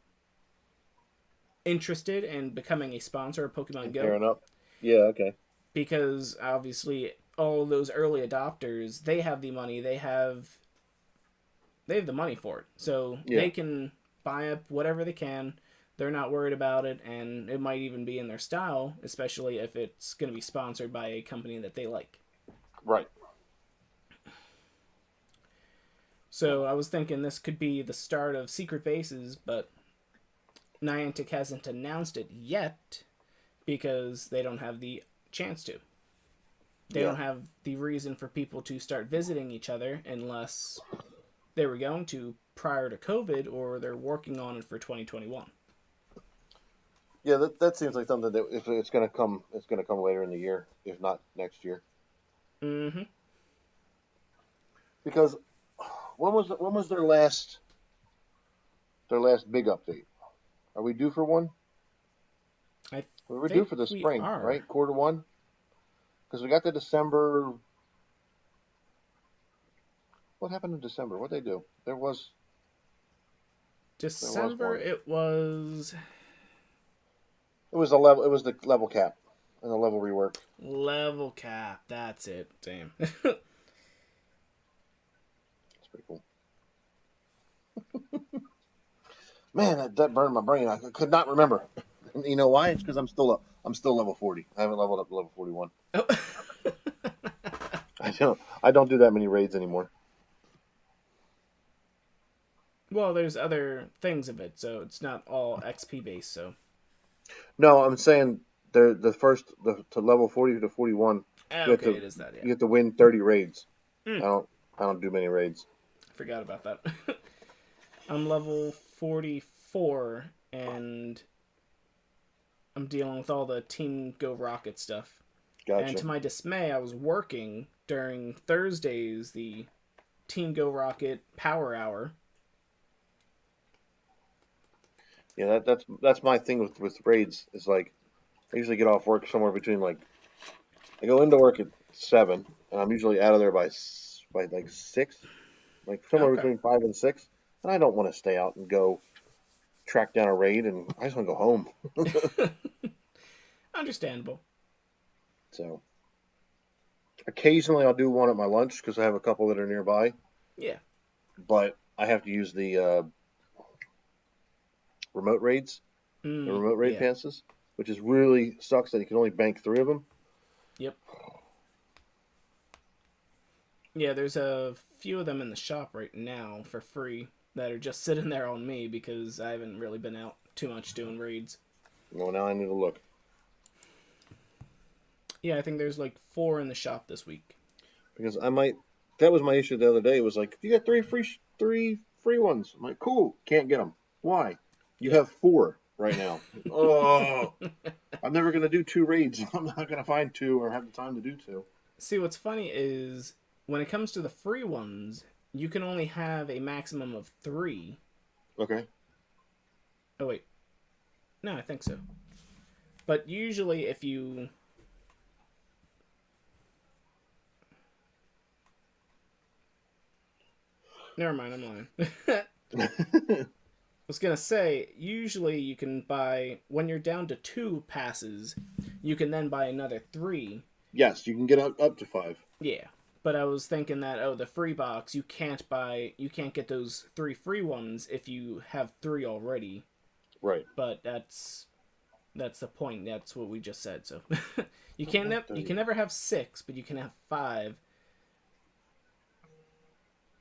interested in becoming a sponsor of Pokemon And Go, pairing up. Yeah. Okay. because obviously all those early adopters, they have the money, they have the money for it. So Yeah. they can buy up whatever they can. They're not worried about it, and it might even be in their style, especially if it's going to be sponsored by a company that they like. Right. So I was thinking this could be the start of secret bases, but Niantic hasn't announced it yet because they don't have the chance to. They Yeah. don't have the reason for people to start visiting each other unless they were going to prior to COVID or they're working on it for 2021. Yeah. That seems like something that if it's gonna come later in the year, if not next year. Mm-hmm. Because when was their last big update? Are we due for one? I We were due think for the we spring, are. right? Quarter one. Because we got to December. What happened in December? What they do? There was December one. it was It was a level. It was the level cap and the level rework. level cap. That's it. Damn. It's pretty cool. Man, that burned my brain. I could not remember. And you know why? It's because I'm still level 40. I haven't leveled up to level 41. Oh. I don't do that many raids anymore. Well, there's other things of it, so it's not all XP based. So No, I'm saying to level 40 to 41, you have okay, to it is that. Yeah. you have to win 30 raids. Mm, I don't do many raids. forgot about that. I'm level 44, and I'm dealing with all the Team Go Rocket stuff. And Gotcha. to my dismay, I was working during Thursdays, the Team Go Rocket Power Hour. Yeah, that's my thing with raids. Is like I usually get off work somewhere between like I go into work at 7, and I'm usually out of there by like 6, like somewhere Okay. between 5 and 6. And I don't want to stay out and go track down a raid, and I just want to go home. Understandable. So occasionally I'll do one at my lunch because I have a couple that are nearby, Yeah. but I have to use the remote raids, the remote raid Yeah. passes, which is really sucks that you can only bank 3 of them. Yep. Yeah, there's a few of them in the shop right now for free that are just sitting there on me because I haven't really been out too much doing raids. Well, now I need to look Yeah, I think there's like 4 in the shop this week. because I might. That was my issue the other day. It was like you got three free ones. I'm like, cool, can't get them. Why? You Yeah. have 4 right now. Oh, I'm never gonna do 2 raids. I'm not gonna find 2 or have the time to do 2. See, what's funny is when it comes to the free ones, you can only have a maximum of 3. Okay. Oh, wait. No, I think so. But usually, if you. Never mind, I'm lying. I was gonna say, usually you can buy. When you're down to 2 passes, you can then buy another 3. Yes, you can get up to 5. Yeah. But I was thinking that, oh, the free box, you can't get those 3 free ones if you have 3 already. Right. But that's the point. That's what we just said. So you can never have 6, but you can have 5.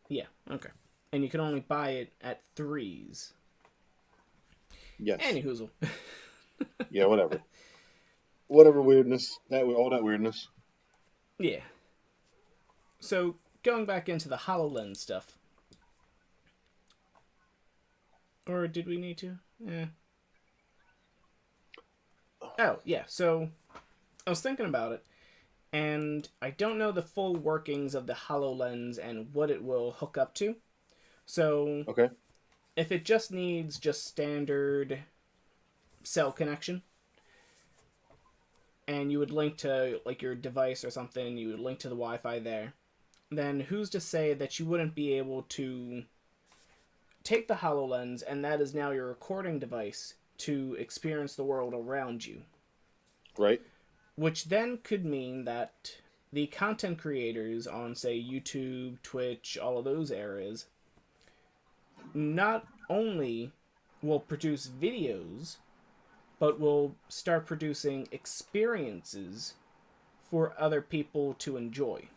Yeah, okay. And you can only buy it at 3s. Yes. Any hoozle. Yeah, whatever. Whatever weirdness. All that weirdness. Yeah. So going back into the HoloLens stuff. Or did we need to? Yeah. Oh, yeah. So I was thinking about it, and I don't know the full workings of the HoloLens and what it will hook up to. So Okay. if it just needs just standard cell connection, and you would link to like your device or something, you would link to the Wi-Fi there, then who's to say that you wouldn't be able to take the HoloLens and that is now your recording device to experience the world around you? Right. Which then could mean that the content creators on, say, YouTube, Twitch, all of those areas, not only will produce videos, but will start producing experiences for other people to enjoy.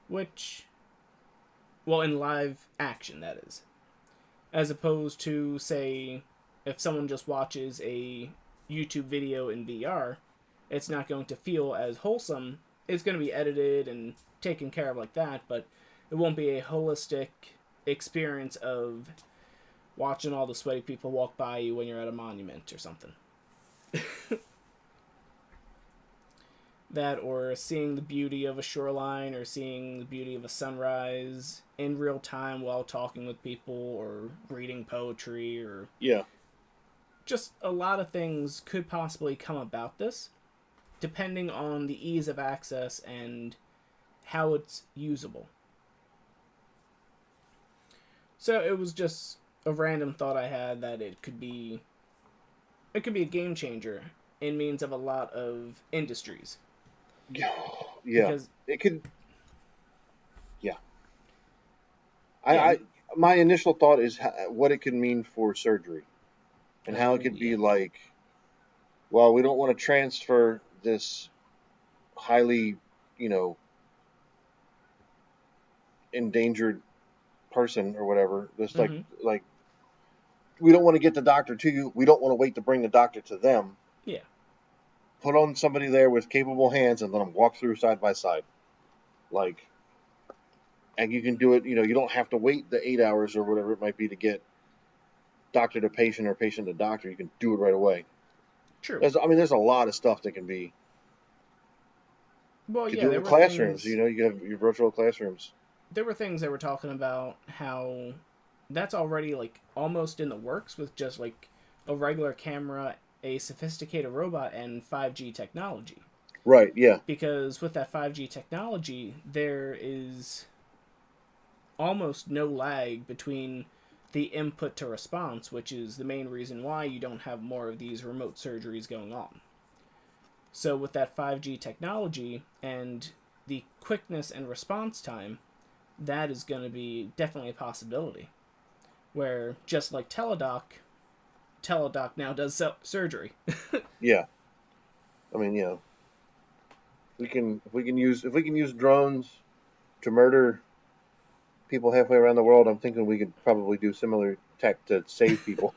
Which, well, in live action, that is. As opposed to, say, if someone just watches a YouTube video in VR, it's not going to feel as wholesome. It's going to be edited and taken care of like that, but it won't be a holistic experience of watching all the sweaty people walk by you when you're at a monument or something. That, or seeing the beauty of a shoreline, or seeing the beauty of a sunrise in real time while talking with people, or reading poetry, or Yeah. just a lot of things could possibly come about this, depending on the ease of access and how it's usable. So it was just a random thought I had that it could be a game changer in means of a lot of industries. Yeah. Because It could. Yeah. yeah, My initial thought is what it could mean for surgery, and how it could yeah. be like, well, we don't want to transfer this highly, you know, endangered person or whatever. This Mm-hmm. like we don't want to get the doctor to you. We don't want to wait to bring the doctor to them. Yeah. Put on somebody there with capable hands and let them walk through side by side. Like, and you can do it. You know, you don't have to wait the 8 hours or whatever it might be to get doctor to patient or patient to doctor. You can do it right away. True. There's a lot of stuff that can be Well, You could yeah, do it there in were classrooms. You things. know, you have your virtual classrooms. There were things they were talking about how that's already like almost in the works with just like a regular camera, a sophisticated robot, and 5G technology. Right. Yeah. Because with that 5G technology, there is almost no lag between the input to response, which is the main reason why you don't have more of these remote surgeries going on. So, with that 5G technology and the quickness and response time, that is going to be definitely a possibility. Where, just like Teledoc now does surgery. Yeah. I mean, if we can use drones to murder people halfway around the world, I'm thinking we could probably do similar tech to save people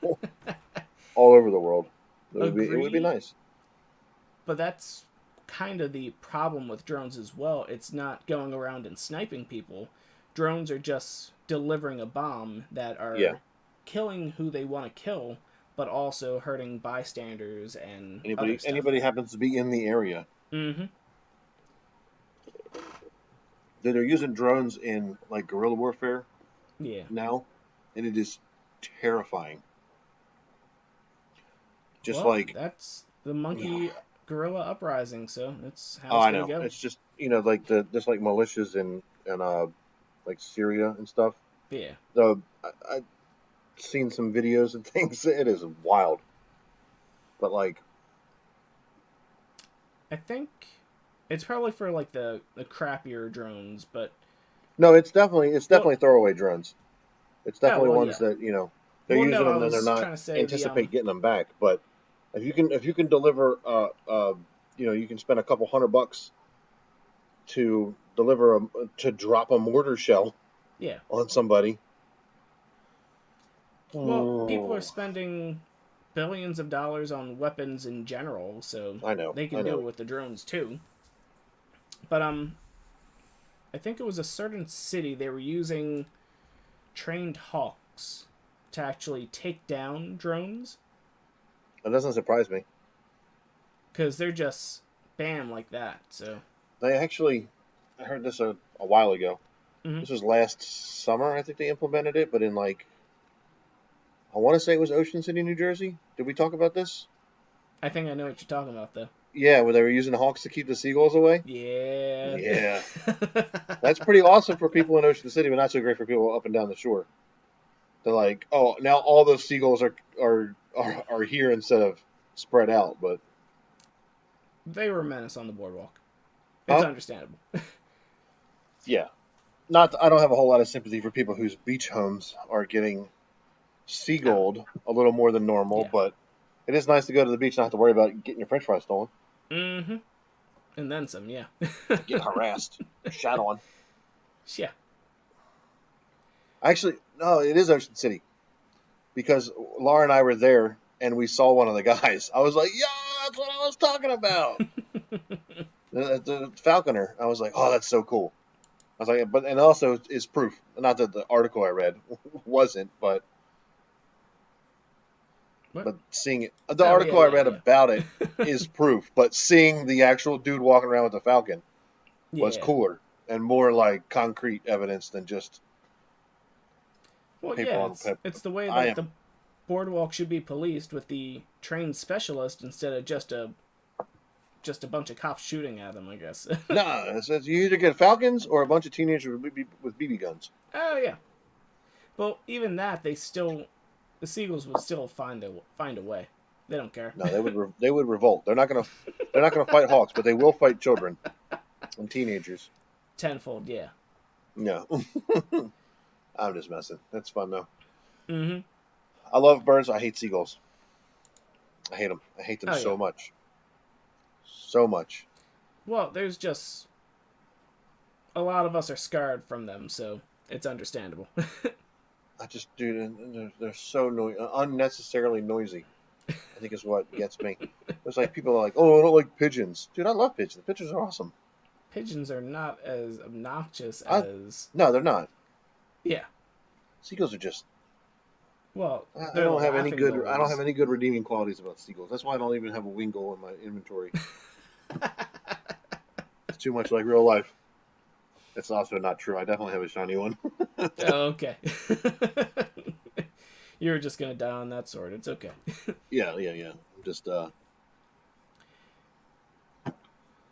all over the world. It would be Agreed, nice. but that's kind of the problem with drones as well. It's not going around and sniping people. Drones are just delivering a bomb that Yeah. are killing who they want to kill, but also hurting bystanders and other stuff. Anybody happens to be in the area. Mm-hmm. They're using drones in like guerrilla warfare Yeah. now, and it is terrifying. Just Well, like that's the monkey gorilla uprising, so that's how oh, it's I gonna know. go. It's just like the just like militias in like Syria and stuff. Yeah. So I've seen some videos and things. It is wild, but like I think it's probably for like the crappier drones, but no, it's well, definitely throwaway drones. It's oh definitely well, ones yeah. that they're Well, no, using I them and they're was not trying to say anticipate getting them back. But if you can deliver you can spend a couple $100 to to drop a mortar shell yeah. on somebody. Well, people are Oh, spending billions of dollars on weapons in general, so I know, they I can do know. it with the drones too. But I think it was a certain city they were using trained hawks to actually take down drones It doesn't surprise me. because they're just bam like that. So, I heard this a while ago. mm-hmm. This was last summer, I think they implemented it, but in like, I want to say it was Ocean City, New Jersey. Did we talk about this? I think I know what you're talking about though. Yeah, where they were using hawks to keep the seagulls away. Yeah. Yeah, that's pretty awesome for people in Ocean City, but not so great for people up and down the shore. They're like, oh, now all those seagulls are here instead of spread out. But They were a menace on the boardwalk. It's huh? understandable. Yeah, not. I don't have a whole lot of sympathy for people whose beach homes are getting Oh, seagulled a little more than normal, yeah. but it is nice to go to the beach and not have to worry about getting your French fries stolen, Mm-hmm. And then some, yeah. getting harassed, shat on. Yeah. Actually, no, it is Ocean City because Laura and I were there and we saw one of the guys. I was like, yeah, that's what I was talking about. The falconer. I was like, oh, that's so cool. I was like, but and also is proof. Not that the article I read wasn't, What? but seeing it, the Oh, yeah, article I yeah, read about it yeah. is proof. But seeing the actual dude walking around with the falcon was Yeah. cooler and more like concrete evidence than just Well, paper yeah, on it's paper. it's the way I like am the boardwalk should be policed with the trained specialist instead of just a bunch of cops shooting at them, I guess. nah. It says you either get falcons or a bunch of teenagers with BB guns. Oh yeah. Well, even that the seagulls would still find a way. They don't care. No, they would revolt. They're not gonna fight hawks, but they will fight children and teenagers. Tenfold, yeah. No, I'm just messing. That's fun though. Mm-hmm. I love birds. I hate seagulls. I hate them. I hate them Oh yeah. so much. So much. Well, there's just a lot of us are scarred from them, so it's understandable. I just, dude, they're so unnecessarily noisy. I think is what gets me. It's like people are like, oh, I don't like pigeons. Dude, I love pigeons. Pigeons are awesome. Pigeons are not as obnoxious I as No, they're not. yeah. Seagulls are just. Well, I they're the don't have any laughing good. I don't have bulbs. any good redeeming qualities about seagulls. That's why I don't even have a wingull in my inventory. too much like real life. That's also not true. I definitely have a shiny one. Oh, okay. You were just gonna die on that sword. It's okay. Yeah. Just So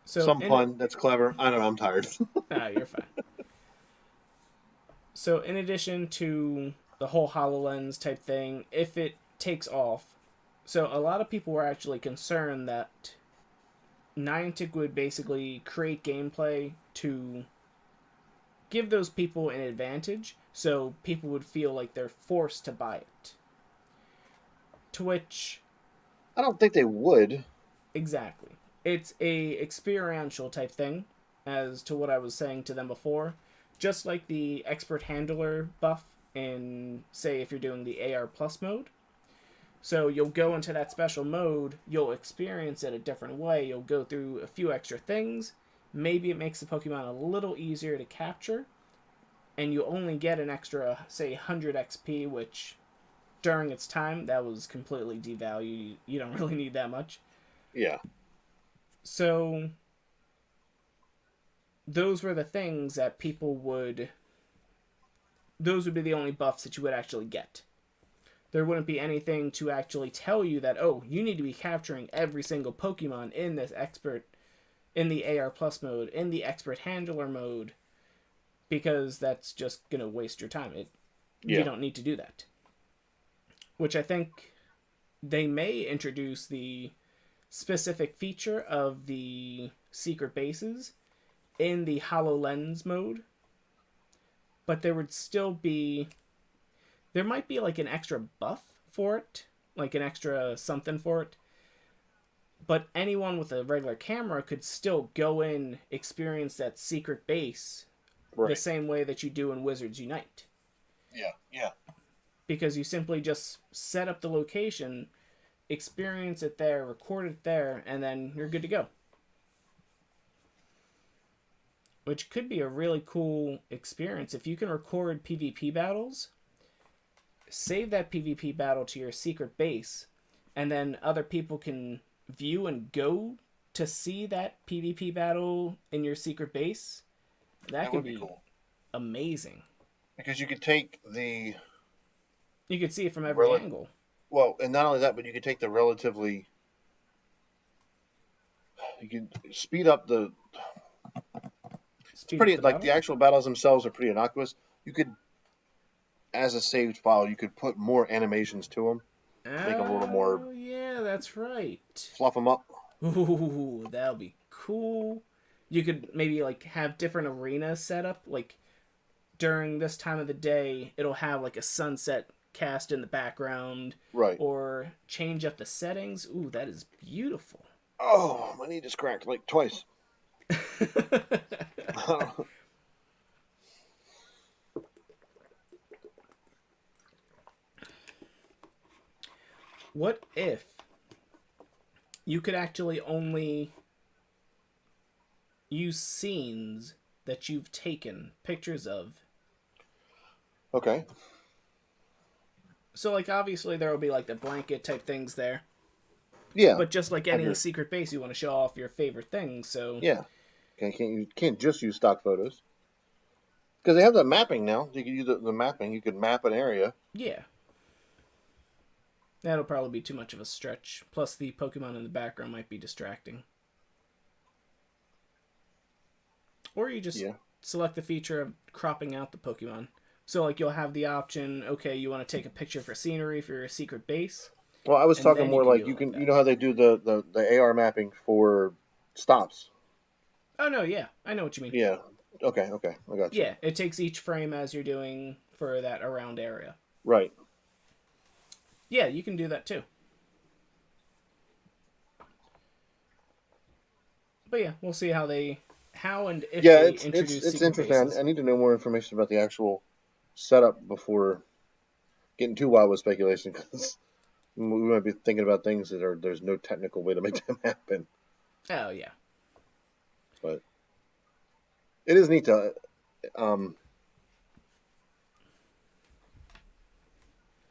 some in it, pun. That's clever. I don't know. I'm tired. you're fine. So in addition to the whole Hololens type thing, if it takes off, so a lot of people were actually concerned that Niantic would basically create gameplay to give those people an advantage, so people would feel like they're forced to buy it. To which, I don't think they would. exactly, it's a experiential type thing, as to what I was saying to them before. Just like the expert handler buff in, say, if you're doing the AR plus mode. So you'll go into that special mode, you'll experience it a different way, you'll go through a few extra things. Maybe it makes the Pokemon a little easier to capture, and you only get an extra, say, 100 XP, which during its time, that was completely devalued. You don't really need that much. Yeah. So those were the things that those would be the only buffs that you would actually get. There wouldn't be anything to actually tell you that, oh, you need to be capturing every single Pokemon in this in the AR plus mode, in the expert handler mode, because that's just going to waste your time. You don't need to do that. Which I think they may introduce the specific feature of the secret bases in the HoloLens mode, but there might be like an extra buff for it, like an extra something for it. But anyone with a regular camera could still go in, experience that secret base the same way that you do in Wizards Unite. Yeah. Because you simply just set up the location, experience it there, record it there, and then you're good to go. Which could be a really cool experience. If you can record PvP battles, save that PvP battle to your secret base, and then other people can view and go to see that PvP battle in your secret base. That could be cool. Amazing. Because you could take you could see it from every angle. Well, and not only that, but you could take the relatively... You could speed up the... the actual battles themselves are pretty innocuous. You could, as a saved file, you could put more animations to them. Make them a little more... Oh, yeah, that's right. Fluff them up. Ooh, that'll be cool. You could maybe, like, have different arenas set up. Like, during this time of the day, it'll have, like, a sunset cast in the background. Right. Or change up the settings. Ooh, that is beautiful. Oh, my knee just cracked, like, twice. What if you could actually only use scenes that you've taken pictures of? Okay. So, like, obviously there will be, like, the blanket type things there. Yeah. But just like any secret base, you want to show off your favorite things, so... Yeah. You can't just use stock photos. Because they have the mapping now. You can use the mapping. You could map an area. Yeah. That'll probably be too much of a stretch. Plus, the Pokemon in the background might be distracting. Or you just select the feature of cropping out the Pokemon. So, like, you'll have the option, okay, you want to take a picture for scenery for your secret base. Well, I was talking more like you know how they do the AR mapping for stops. Oh, no, yeah. I know what you mean. Yeah. Okay. I got you. Yeah, it takes each frame as you're doing for that around area. Right. Yeah, you can do that too. But yeah, we'll see how and if they introduce it's interesting. I need to know more information about the actual setup before getting too wild with speculation, because we might be thinking about things that there's no technical way to make them happen. Oh yeah. But it is neat to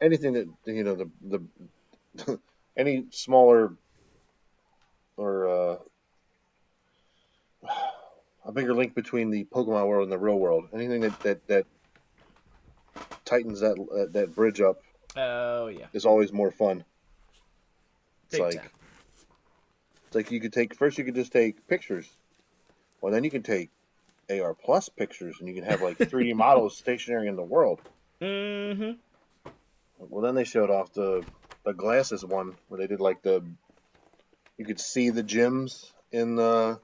anything that the any smaller or a bigger link between the Pokemon world and the real world. Anything that tightens that bridge up Oh yeah, is always more fun. It's big time. like you could you could just take pictures. Well, then you can take AR plus pictures, and you can have like 3D models stationary in the world. Mm-hmm. Well, then they showed off the glasses one where they did like you could see the gyms in the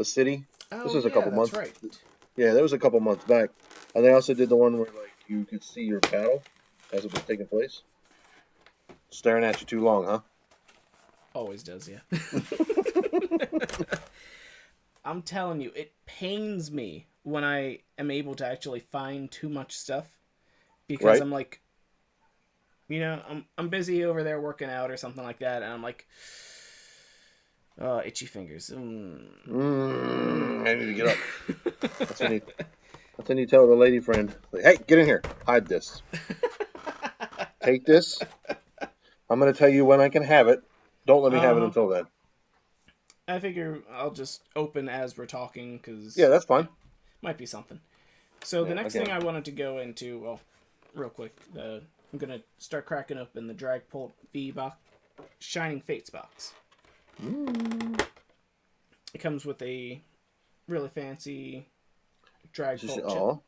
city. This Oh was a yeah, couple that's months. right. Yeah, that was a couple months back. And they also did the one where like you could see your battle as it was taking place. Staring at you too long, huh? Always does, yeah. I'm telling you, it pains me when I am able to actually find too much stuff because Right? I'm like, I'm busy over there working out or something like that, and I'm like, oh, itchy fingers. I need to get up. That's when you tell the lady friend, like, hey, get in here. Hide this. Take this. I'm going to tell you when I can have it. Don't let me have it Uh-huh. until then. I figure I'll just open as we're talking Yeah, because that's fine. might be something. So the Yeah, next again. thing I wanted to go into, well, real quick, I'm gonna start cracking open the Dragpult V box, Shining Fates box. It comes with a really fancy Dragpult chip, Oh,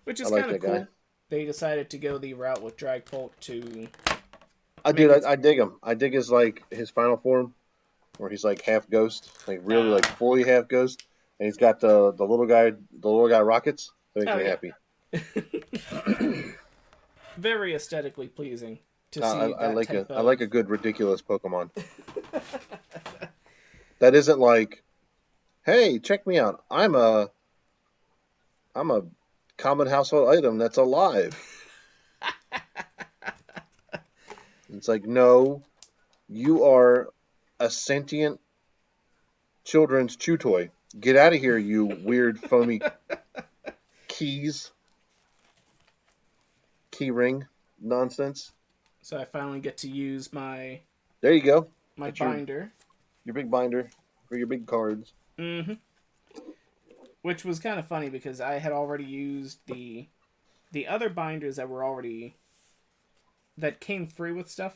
which I is like kind of that guy. cool. They decided to go the route with Dragpult to I make dude, it. I dig him. I dig his final form where he's like half ghost, like really like Uh, fully half ghost, and he's got the little guy rockets. That makes oh me yeah, happy. very aesthetically pleasing to I, see I that like type I like of. a good ridiculous Pokemon. That isn't like, hey, check me out. I'm a common household item that's alive. It's like, no, you are a sentient children's chew toy. Get out of here, you weird foamy key ring nonsense. So I finally get to use my There you go. That's your binder. your big binder for your big cards. Mm-hmm. Which was kind of funny because I had already used the other binders that were already that came free with stuff.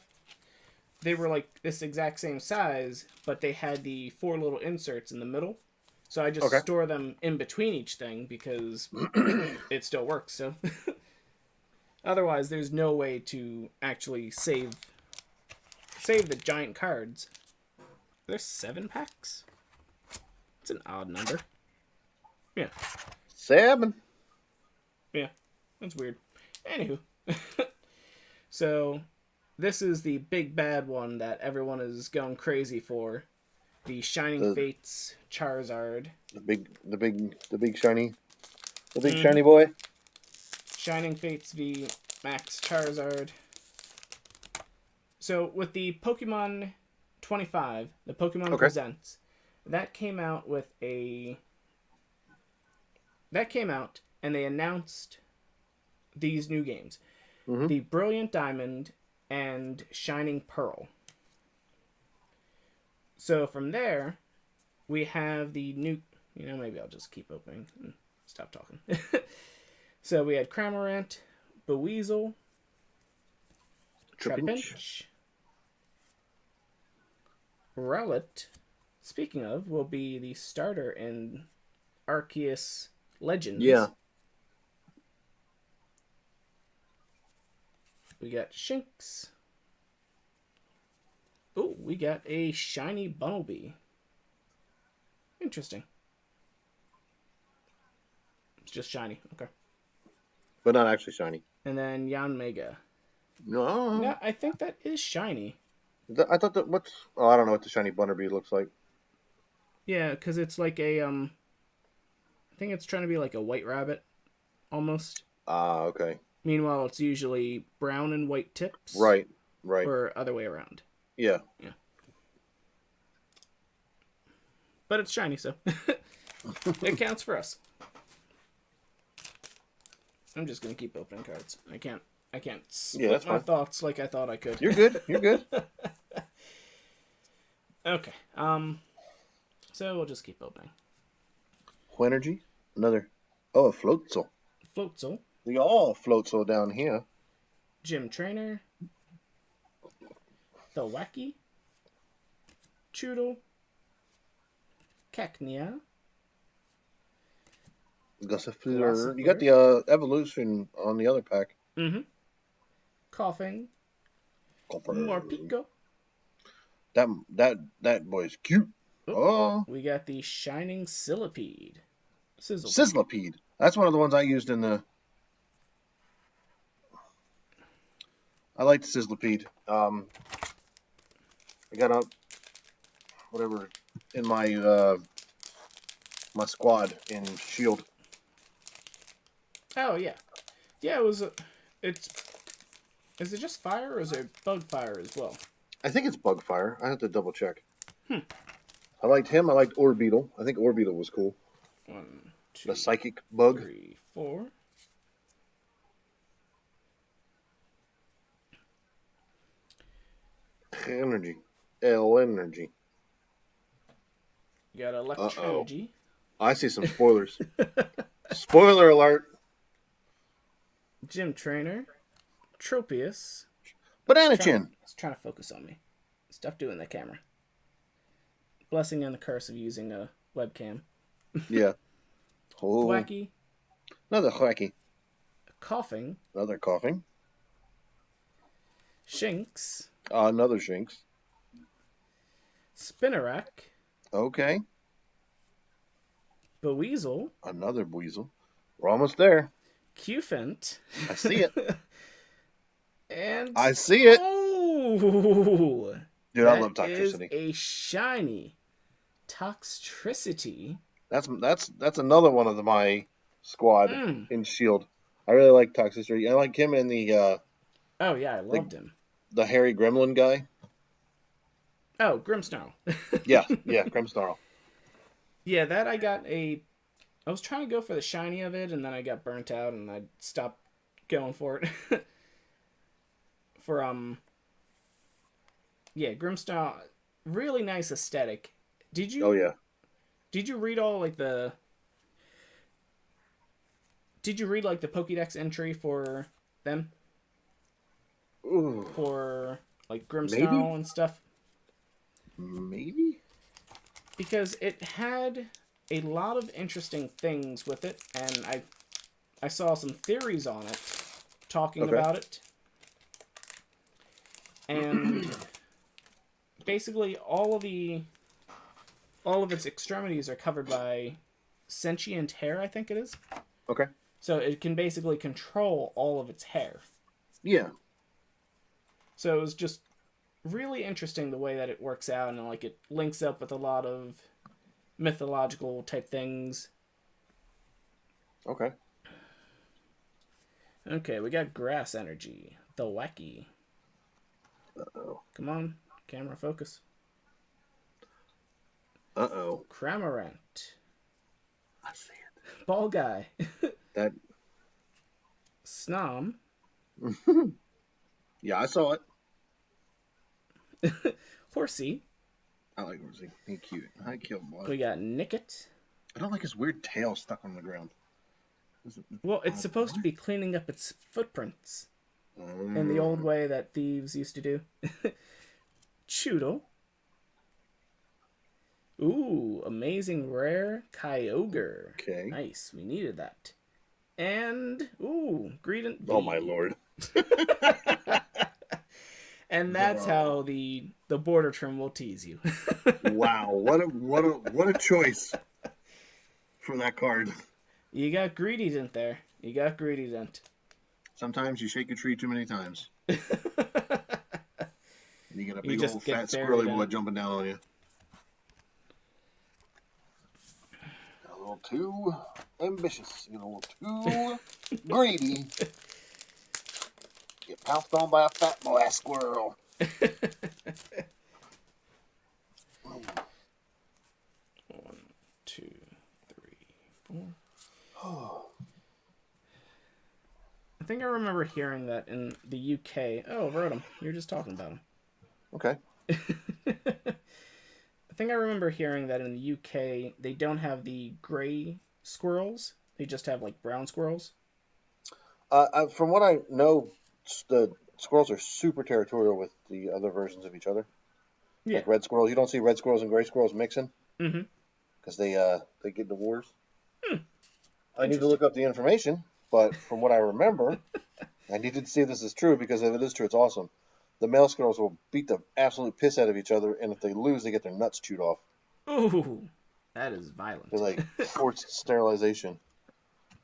They were like this exact same size, but they had the 4 little inserts in the middle. So I just Okay. store them in between each thing because it still works. So otherwise, there's no way to actually save the giant cards. There's 7 packs. It's an odd number. Yeah. 7. Yeah, that's weird. Anywho, so this is the big bad one that everyone is going crazy for. The Shining The Fates Charizard. the big shiny Mm-hmm. boy. Shining Fates v Max Charizard. So with the Pokemon 25, the Pokemon Okay. Presents, that came out with a that came out and they announced these new games. Mm-hmm. The Brilliant Diamond and Shining Pearl. So from there, we have the new. Maybe I'll just keep opening and stop talking. So we had Cramorant, Buizel, Trapinch, Rowlet. Speaking of, will be the starter in Arceus Legends. Yeah. We got Shinx. Oh, we got a shiny Bunnelby. Interesting. It's just shiny. Okay. But not actually shiny. And then Yanmega. No. No, I think that is shiny. I thought that I don't know what the shiny Butterbean looks like. Yeah, because it's like a I think it's trying to be like a white rabbit, almost. Ah, okay. Meanwhile, it's usually brown and white tips. Right. Or other way around. Yeah. But it's shiny, so it counts for us. I'm just gonna keep opening cards. I can't split my thoughts like I thought I could. You're good. You're good. Okay. So we'll just keep opening. Quenergy. Another. Oh, a Floatzel. Floatzel. We all Floatzel down here. Gym Trainer. The Wacky. Choodle. Cacnea. Gossifleur. You got the evolution on the other pack. Mm-hmm. Coughing. Morpeko. That boy's cute. Oh. We got the Shining Sizzlipede. Sizzlipede. That's one of the ones I used in the. I like the Sizzlipede. I got a whatever in my my squad in Shield. Oh yeah, yeah. It was. It's. Is it just fire or is it bug fire as well? I think it's bug fire. I have to double check. I liked him. I liked Orbeetle. I think Orbeetle was cool. 1, 2, the psychic bug. 3, 4. Energy. L energy. You got Electrogy. I see some spoilers. Spoiler alert. Gym Trainer. Tropius. Banana Chin. It's trying to focus on me. Stop doing the camera. Blessing and the curse of using a webcam. Yeah. Oh. Wacky. Another Wacky. Coughing. Another coughing. Shinx. Another Shinx. Spinarak. Okay. Buizel. Another Buizel. We're almost there. Qfint. I see it. And I see it. Oh, dude, I love Toxtricity. Is a shiny Toxtricity. That's another one of my squad in Shield. I really like Toxtricity. I like him and the. Oh yeah, I loved him. The hairy gremlin guy. Oh, Grimmsnarl. yeah, Grimmsnarl. Yeah, that I got a. I was trying to go for the shiny of it, and then I got burnt out, and I stopped going for it. For yeah, Grimmsnarl, really nice aesthetic. Did you? Oh yeah. Did you read all like the? Did you read like the Pokédex entry for them? Ooh. For like Grimmsnarl and stuff. Maybe. Because it had a lot of interesting things with it, and I saw some theories on it, talking about it. And basically all of its extremities are covered by sentient hair, I think it is. Okay. So it can basically control all of its hair. Yeah. So it was just really interesting the way that it works out, and like it links up with a lot of mythological type things. Okay. Okay, we got Grass Energy, the Wacky. Uh-oh. Come on, camera focus. Uh-oh. Cramorant. I see it. Ball Guy. That. Snom. Yeah, I saw it. Horsey. I like Horsey. He's cute. I killed boy. We got Nickit. I don't like his weird tail stuck on the ground. Well, it's supposed to be cleaning up its footprints. In the old way that thieves used to do. Choodle. Ooh, amazing rare Kyogre. Okay. Nice, we needed that. And, ooh, Greedent V. Oh my lord. And that's how the border trim will tease you. Wow, what a choice for that card. You got Greedent there. You got Greedent. Sometimes you shake a tree too many times. And you get a big old fat squirrely boy jumping down on you. A little too ambitious. You know, too greedy. Get pounced on by a fat boy squirrel. 1, 2, 3, 4. I think I remember hearing that in the UK. Oh, Rotom, you were just talking about him. Okay. I think I remember hearing that in the UK they don't have the gray squirrels. They just have like brown squirrels. From what I know, the squirrels are super territorial with the other versions of each other. Yeah. Like red squirrels, you don't see red squirrels and gray squirrels mixing Mm-hmm. because they get into wars. Hmm. I need to Interesting. look up the information, but from what I remember, I needed to see if this is true because if it is true, it's awesome. The male squirrels will beat the absolute piss out of each other, and if they lose, they get their nuts chewed off. Ooh, that is They're violent. like forced sterilization.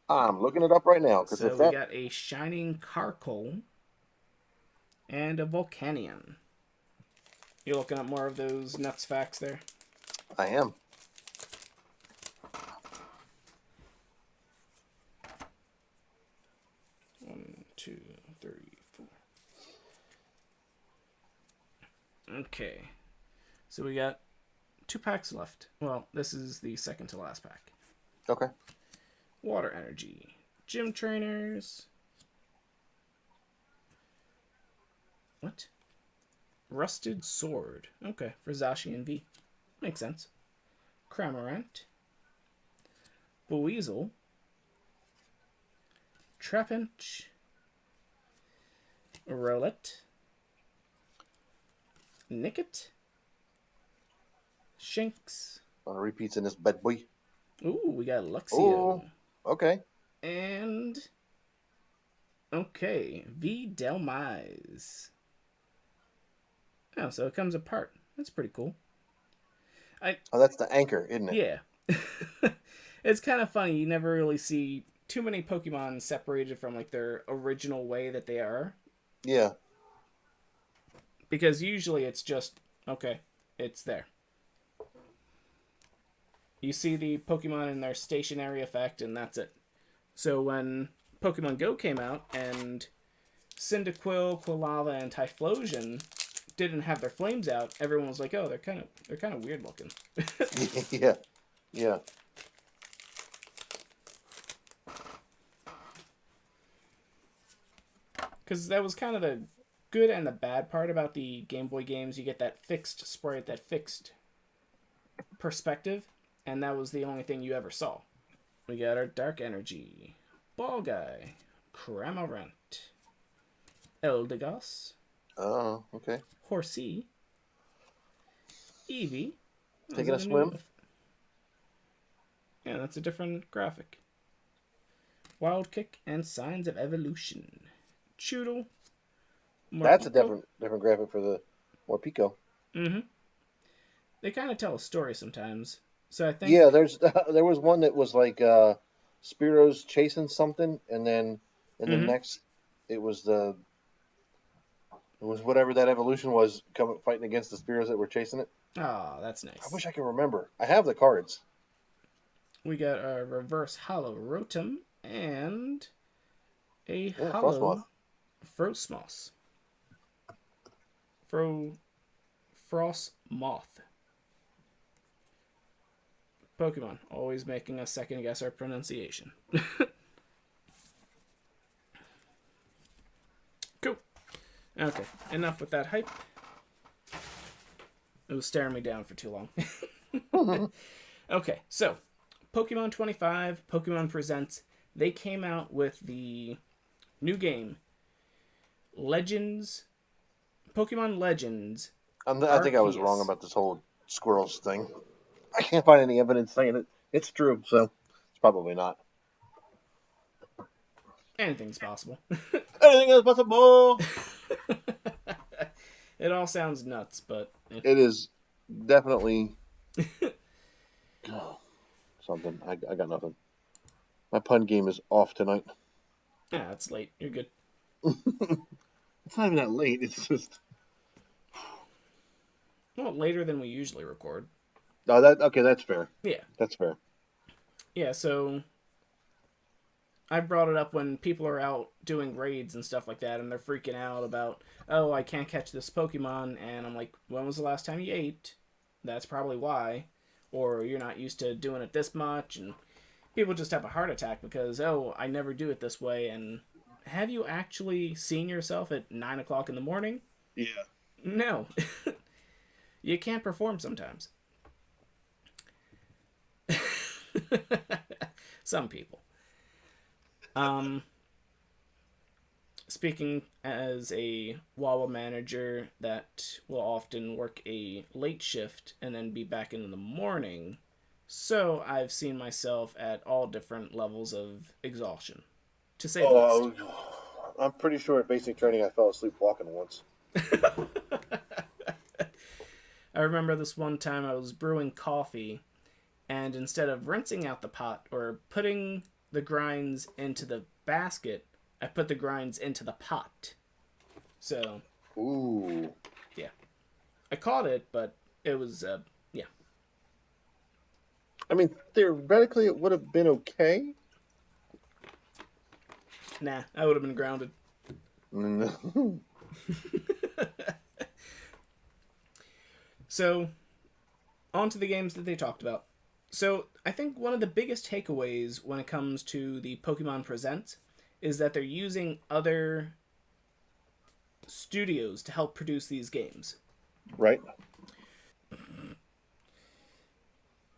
I'm looking it up right now because So if we that got a shining Carcol and a Volcanion. You looking up more of those nuts facts there? I am. One, two, three, four. Okay. So we got 2 packs left. Well, this is the second to last pack. Okay. Water Energy. Gym Trainers. What? Rusted Sword. Okay, for Zashi and V. Makes sense. Cramorant. Buizel. Trapinch. Rowlet. Nickit. Shinx. A lot of repeats in this bad boy. Ooh, we got Luxio. Oh, okay. And... Okay, V Delmise. Oh, so it comes apart. That's pretty cool. Oh, that's the anchor, isn't it? Yeah. It's kind of funny. You never really see too many Pokemon separated from like their original way that they are. Yeah. Because usually it's just, okay, it's there. You see the Pokemon in their stationary effect, and that's it. So when Pokemon Go came out, and Cyndaquil, Quilava, and Typhlosion didn't have their flames out, everyone was like, "Oh, they're kind of weird looking." Yeah. Yeah. Because that was kind of the good and the bad part about the Game Boy games. You get that fixed sprite, that fixed perspective, and that was the only thing you ever saw. We got our Dark Energy, Ball Guy, Cramorant, Eldegoss, Oh, okay. Horsey, Eevee. Taking a swim. Yeah, that's a different graphic. Wild Kick and Signs of Evolution. Choodle. That's a different graphic for the Morpeko. Mm-hmm. They kind of tell a story sometimes. So I think... Yeah, there was one that was like Spearo's chasing something, and then in the next it was whatever that evolution was coming fighting against the Spearos that were chasing it. Oh, that's nice. I wish I could remember. I have the cards. We got a reverse hollow Rotom and a Yeah, hollow Frosmoth. Frostmoth. Pokemon, always making us second guess our pronunciation. Cool. Okay, enough with that hype. It was staring me down for too long. Okay, so Pokemon 25, Pokemon Presents, they came out with the new game, Legends, Pokemon Legends. I think I was wrong about this whole squirrels thing. I can't find any evidence saying it. It's true, so it's probably not. Anything's possible. Anything is possible. It all sounds nuts, but... It is definitely something. I got nothing. My pun game is off tonight. Yeah, it's late. You're good. It's not even that late. It's just... Well, later than we usually record. No, okay, that's fair. Yeah. That's fair. Yeah, so I brought it up when people are out doing raids and stuff like that, and they're freaking out about, oh, I can't catch this Pokemon, and I'm like, when was the last time you ate? That's probably why. Or you're not used to doing it this much, and people just have a heart attack because, oh, I never do it this way, and have you actually seen yourself at 9 o'clock in the morning? Yeah. No. You can't perform sometimes. Some people. Um, Speaking as a Wawa manager that will often work a late shift and then be back in the morning, so I've seen myself at all different levels of exhaustion, to say the least. Oh, I'm pretty sure at basic training I fell asleep walking once. I remember this one time I was brewing coffee, and instead of rinsing out the pot or putting the grinds into the basket, I put the grinds into the pot. So, Ooh. yeah. I caught it, but it was, yeah. I mean, theoretically, it would have been okay. Nah, I would have been grounded. So, on to the games that they talked about. So, I think one of the biggest takeaways when it comes to the Pokemon Presents is that they're using other studios to help produce these games. Right.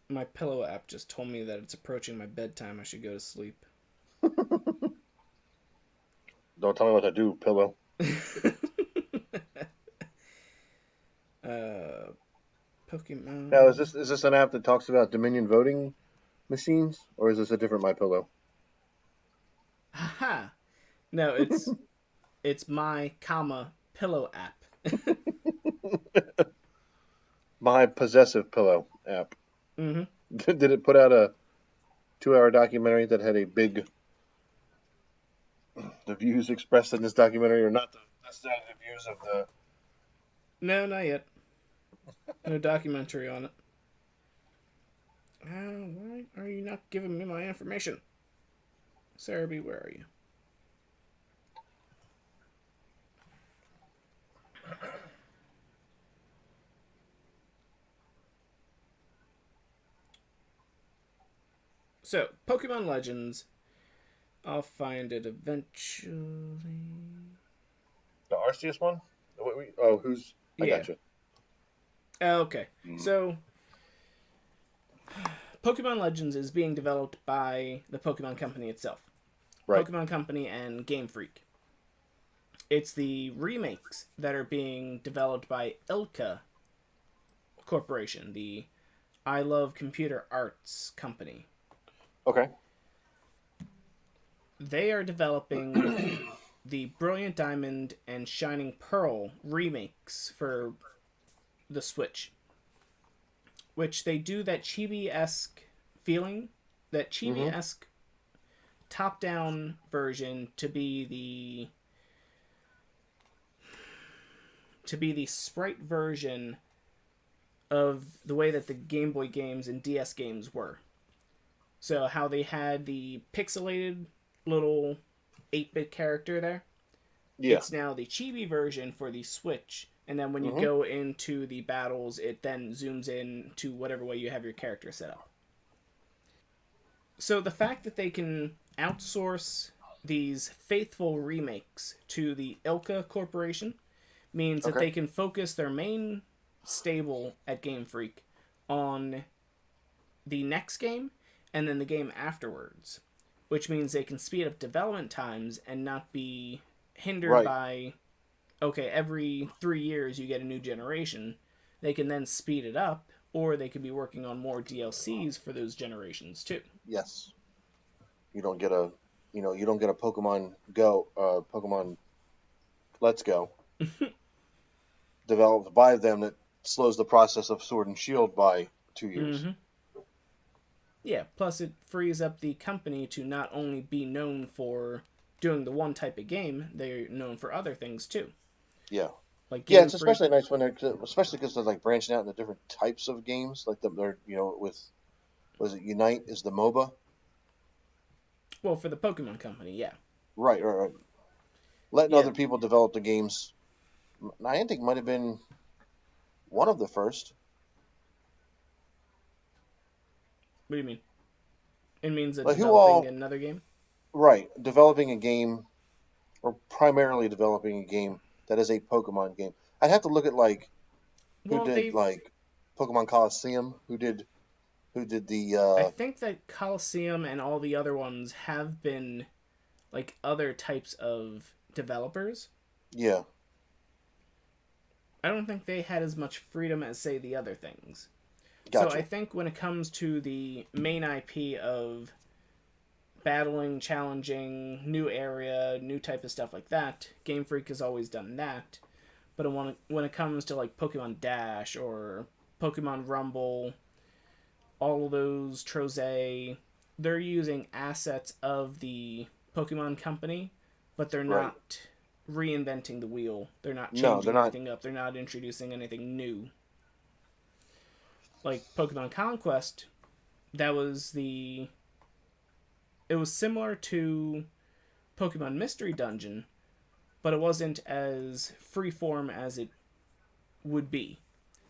My pillow app just told me that it's approaching my bedtime. I should go to sleep. Don't tell me what to do, pillow. Pokemon. Now, is this an app that talks about Dominion voting machines, or is this a different My Pillow? Haha. No, it's my pillow app. My Possessive Pillow app. Mm-hmm. Did it put out a 2-hour documentary that had the views expressed in this documentary, or not necessarily the views of the? No, not yet. No documentary on it. Why are you not giving me my information? Cerebi, where are you? So, Pokemon Legends. I'll find it eventually. The Arceus one? Oh, who's? I Yeah. got you. Okay. So, Pokemon Legends is being developed by the Pokemon Company itself. Right. Pokemon Company and Game Freak. It's the remakes that are being developed by ILCA Corporation, the I Love Computer Arts company. Okay. They are developing the Brilliant Diamond and Shining Pearl remakes for the Switch, which they do that chibi-esque feeling, that chibi-esque top-down version to be the sprite version of the way that the Game Boy games and DS games were. So how they had the pixelated little 8-bit character there. Yeah. It's now the chibi version for the Switch, and then when you go into the battles, it then zooms in to whatever way you have your character set up. So the fact that they can outsource these faithful remakes to the ILCA Corporation means that they can focus their main stable at Game Freak on the next game and then the game afterwards, which means they can speed up development times and not be hindered by, okay, every 3 years you get a new generation. They can then speed it up, or they could be working on more DLCs for those generations too. Yes. You don't get a Pokemon Go, Pokemon Let's Go developed by them that slows the process of Sword and Shield by 2 years. Yeah, plus it frees up the company to not only be known for doing the one type of game, they're known for other things too. Yeah. Like Game it's especially nice when especially because they're like branching out into different types of games. Like they're with, was it Unite is the MOBA? Well, for the Pokemon Company, yeah. Right. Letting other people develop the games. Niantic might have been one of the first. What do you mean? It means that developing another game? Right. Developing a game, or primarily developing a game that is a Pokemon game. I'd have to look at who did Pokemon Coliseum, who did who did the I think that Coliseum and all the other ones have been like other types of developers. yeah, I don't think they had as much freedom as, say, the other things. So I gotcha. think when it comes to the main IP of battling, challenging, new area, new type of stuff like that, Game Freak has always done that. But when it comes to like Pokemon Dash or Pokemon Rumble, all of those Troze, they're using assets of the Pokemon Company, but they're Right. not reinventing the wheel. They're not No, they're changing not. anything up. They're not introducing anything new. Like Pokemon Conquest, that was the it was similar to Pokemon Mystery Dungeon, but it wasn't as freeform as it would be.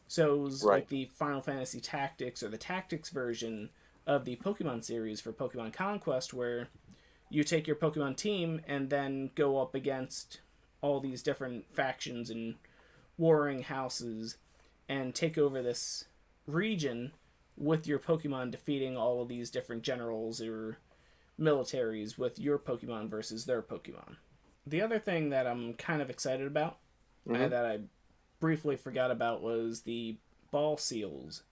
So it was Right. like the Final Fantasy Tactics or the Tactics version of the Pokemon series for Pokemon Conquest, where you take your Pokemon team and then go up against all these different factions and warring houses and take over this region with your Pokemon, defeating all of these different generals or militaries with your Pokemon versus their Pokemon. The other thing that I'm kind of excited about, Hmm. that I briefly forgot about, was the ball seals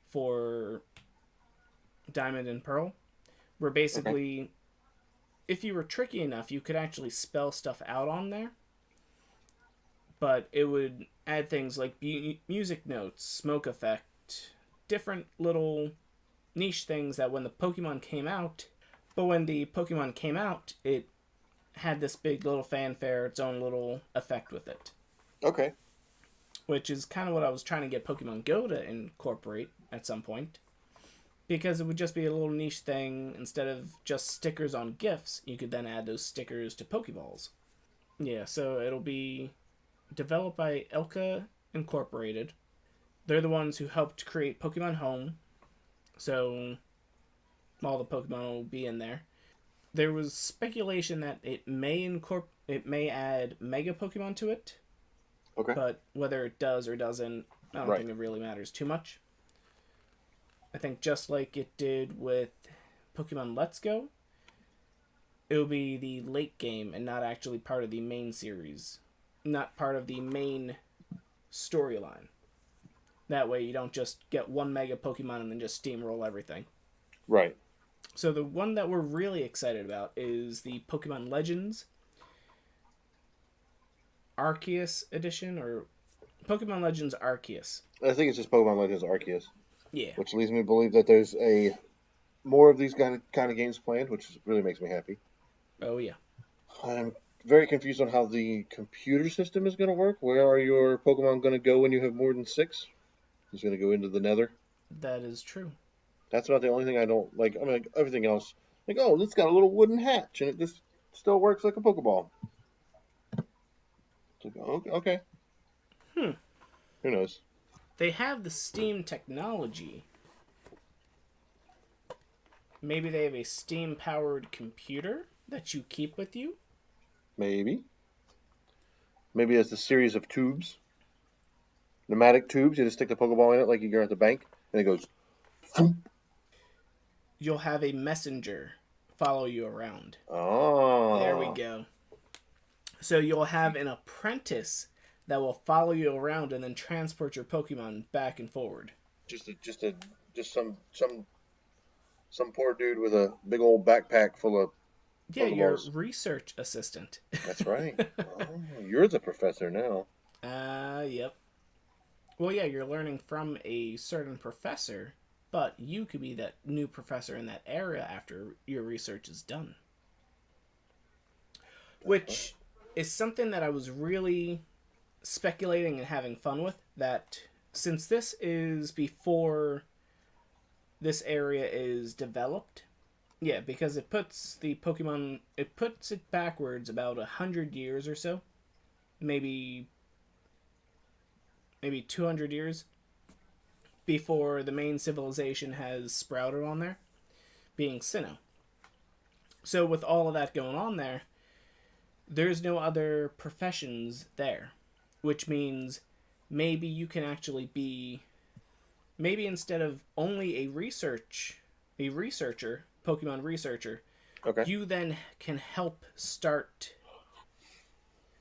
for Diamond and Pearl, where Okay. basically, if you were tricky enough, you could actually spell stuff out on there, but it would add things like music notes, smoke effect, different little niche things that when the Pokemon came out, but when the Pokemon came out, it had this big little fanfare, its own little effect with it, Okay. which is kind of what I was trying to get Pokemon Go to incorporate at some point. Because it would just be a little niche thing. Instead of just stickers on gifts, you could then add those stickers to Pokeballs. Yeah, so it'll be developed by Elka Incorporated. They're the ones who helped create Pokemon Home, so all the Pokemon will be in there. There was speculation that it may add Mega Pokemon to it, Okay. but whether it does or doesn't, I don't Right. think it really matters too much. I think just like it did with Pokemon Let's Go, it will be the late game and not actually part of the main series, not part of the main storyline. That way, you don't just get one Mega Pokemon and then just steamroll everything. Right. So the one that we're really excited about is the Pokemon Legends Arceus edition, or Pokemon Legends Arceus. I think it's just Pokemon Legends Arceus, Yeah. which leads me to believe that there's a more of these kind of games planned, which really makes me happy. Oh yeah. I'm very confused on how the computer system is going to work. Where are your Pokemon going to go when you have more than six? He's going to go into the Nether. That is true. That's about the only thing I don't like. I mean, like, everything else, like, oh, it's got a little wooden hatch and it just still works like a Pokeball. It's like, oh, okay, Hmm. who knows? They have the Steam technology. Maybe they have a Steam powered computer that you keep with you. Maybe. Maybe it's a series of tubes, pneumatic tubes. You just stick the Pokeball in it like you're at the bank, and it goes. You'll have a messenger follow you around. There we Oh, go. So you'll have an apprentice that will follow you around and then transport your Pokemon back and forward. just some poor dude with a big old backpack full of Yeah, your Pokeballs. research assistant. That's right. Oh, you're the professor now. Yep. Well, yeah, you're learning from a certain professor, but you could be that new professor in that area after your research is done. Which is something that I was really speculating and having fun with. That since this is before this area is developed, yeah, because it puts it backwards about 100 years or so, maybe 200 years before the main civilization has sprouted on there, being Sinnoh. So with all of that going on there, there's no other professions there, which means maybe you can actually be maybe instead of only a researcher, Pokemon researcher, Okay. you then can help start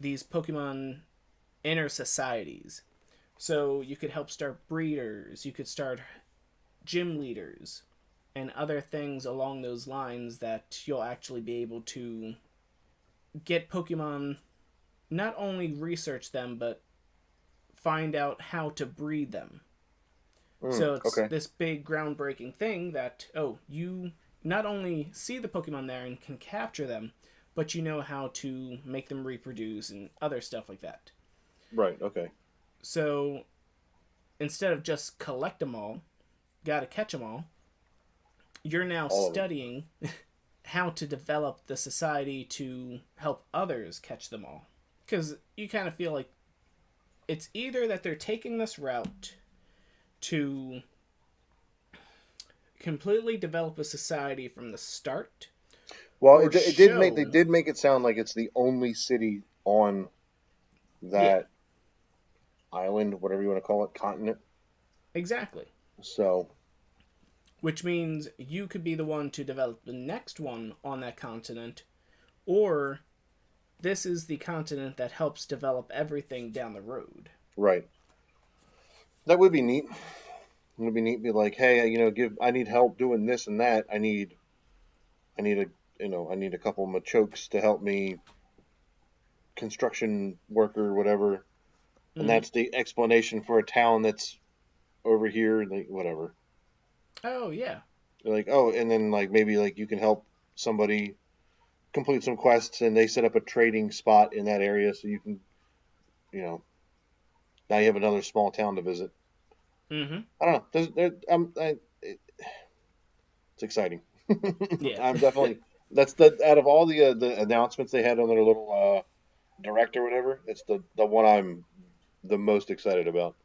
these Pokemon inner societies. So you could help start breeders, you could start gym leaders, and other things along those lines that you'll actually be able to get Pokemon, not only research them, but find out how to breed them. So it's Okay. this big groundbreaking thing that, oh, you not only see the Pokemon there and can capture them, but you know how to make them reproduce and other stuff like that. Right. Okay. So instead of just collect them all, gotta catch them all, you're now All of them. studying how to develop the society to help others catch them all. Because you kind of feel like it's either that they're taking this route to completely develop a society from the start, Well, or it did make they show, did make it sound like it's the only city on yeah, that island, whatever you want to call it, continent. exactly. So Which means you could be the one to develop the next one on that continent, or this is the continent that helps develop everything down the road. right, that would be neat. It would be neat. Be like, hey, give I need help doing this and that. I need a I need a couple of Machokes to help me, construction worker, whatever, and Mm-hmm. that's the explanation for a town that's over here, like whatever. Oh, yeah. Like, oh, and then like maybe like you can help somebody complete some quests, and they set up a trading spot in that area, so you can, you know, now you have another small town to visit. Mm-hmm. I don't know. It's exciting. Yeah. I'm definitely that's the out of all the announcements they had on their little direct or whatever. It's the one I'm the most excited about.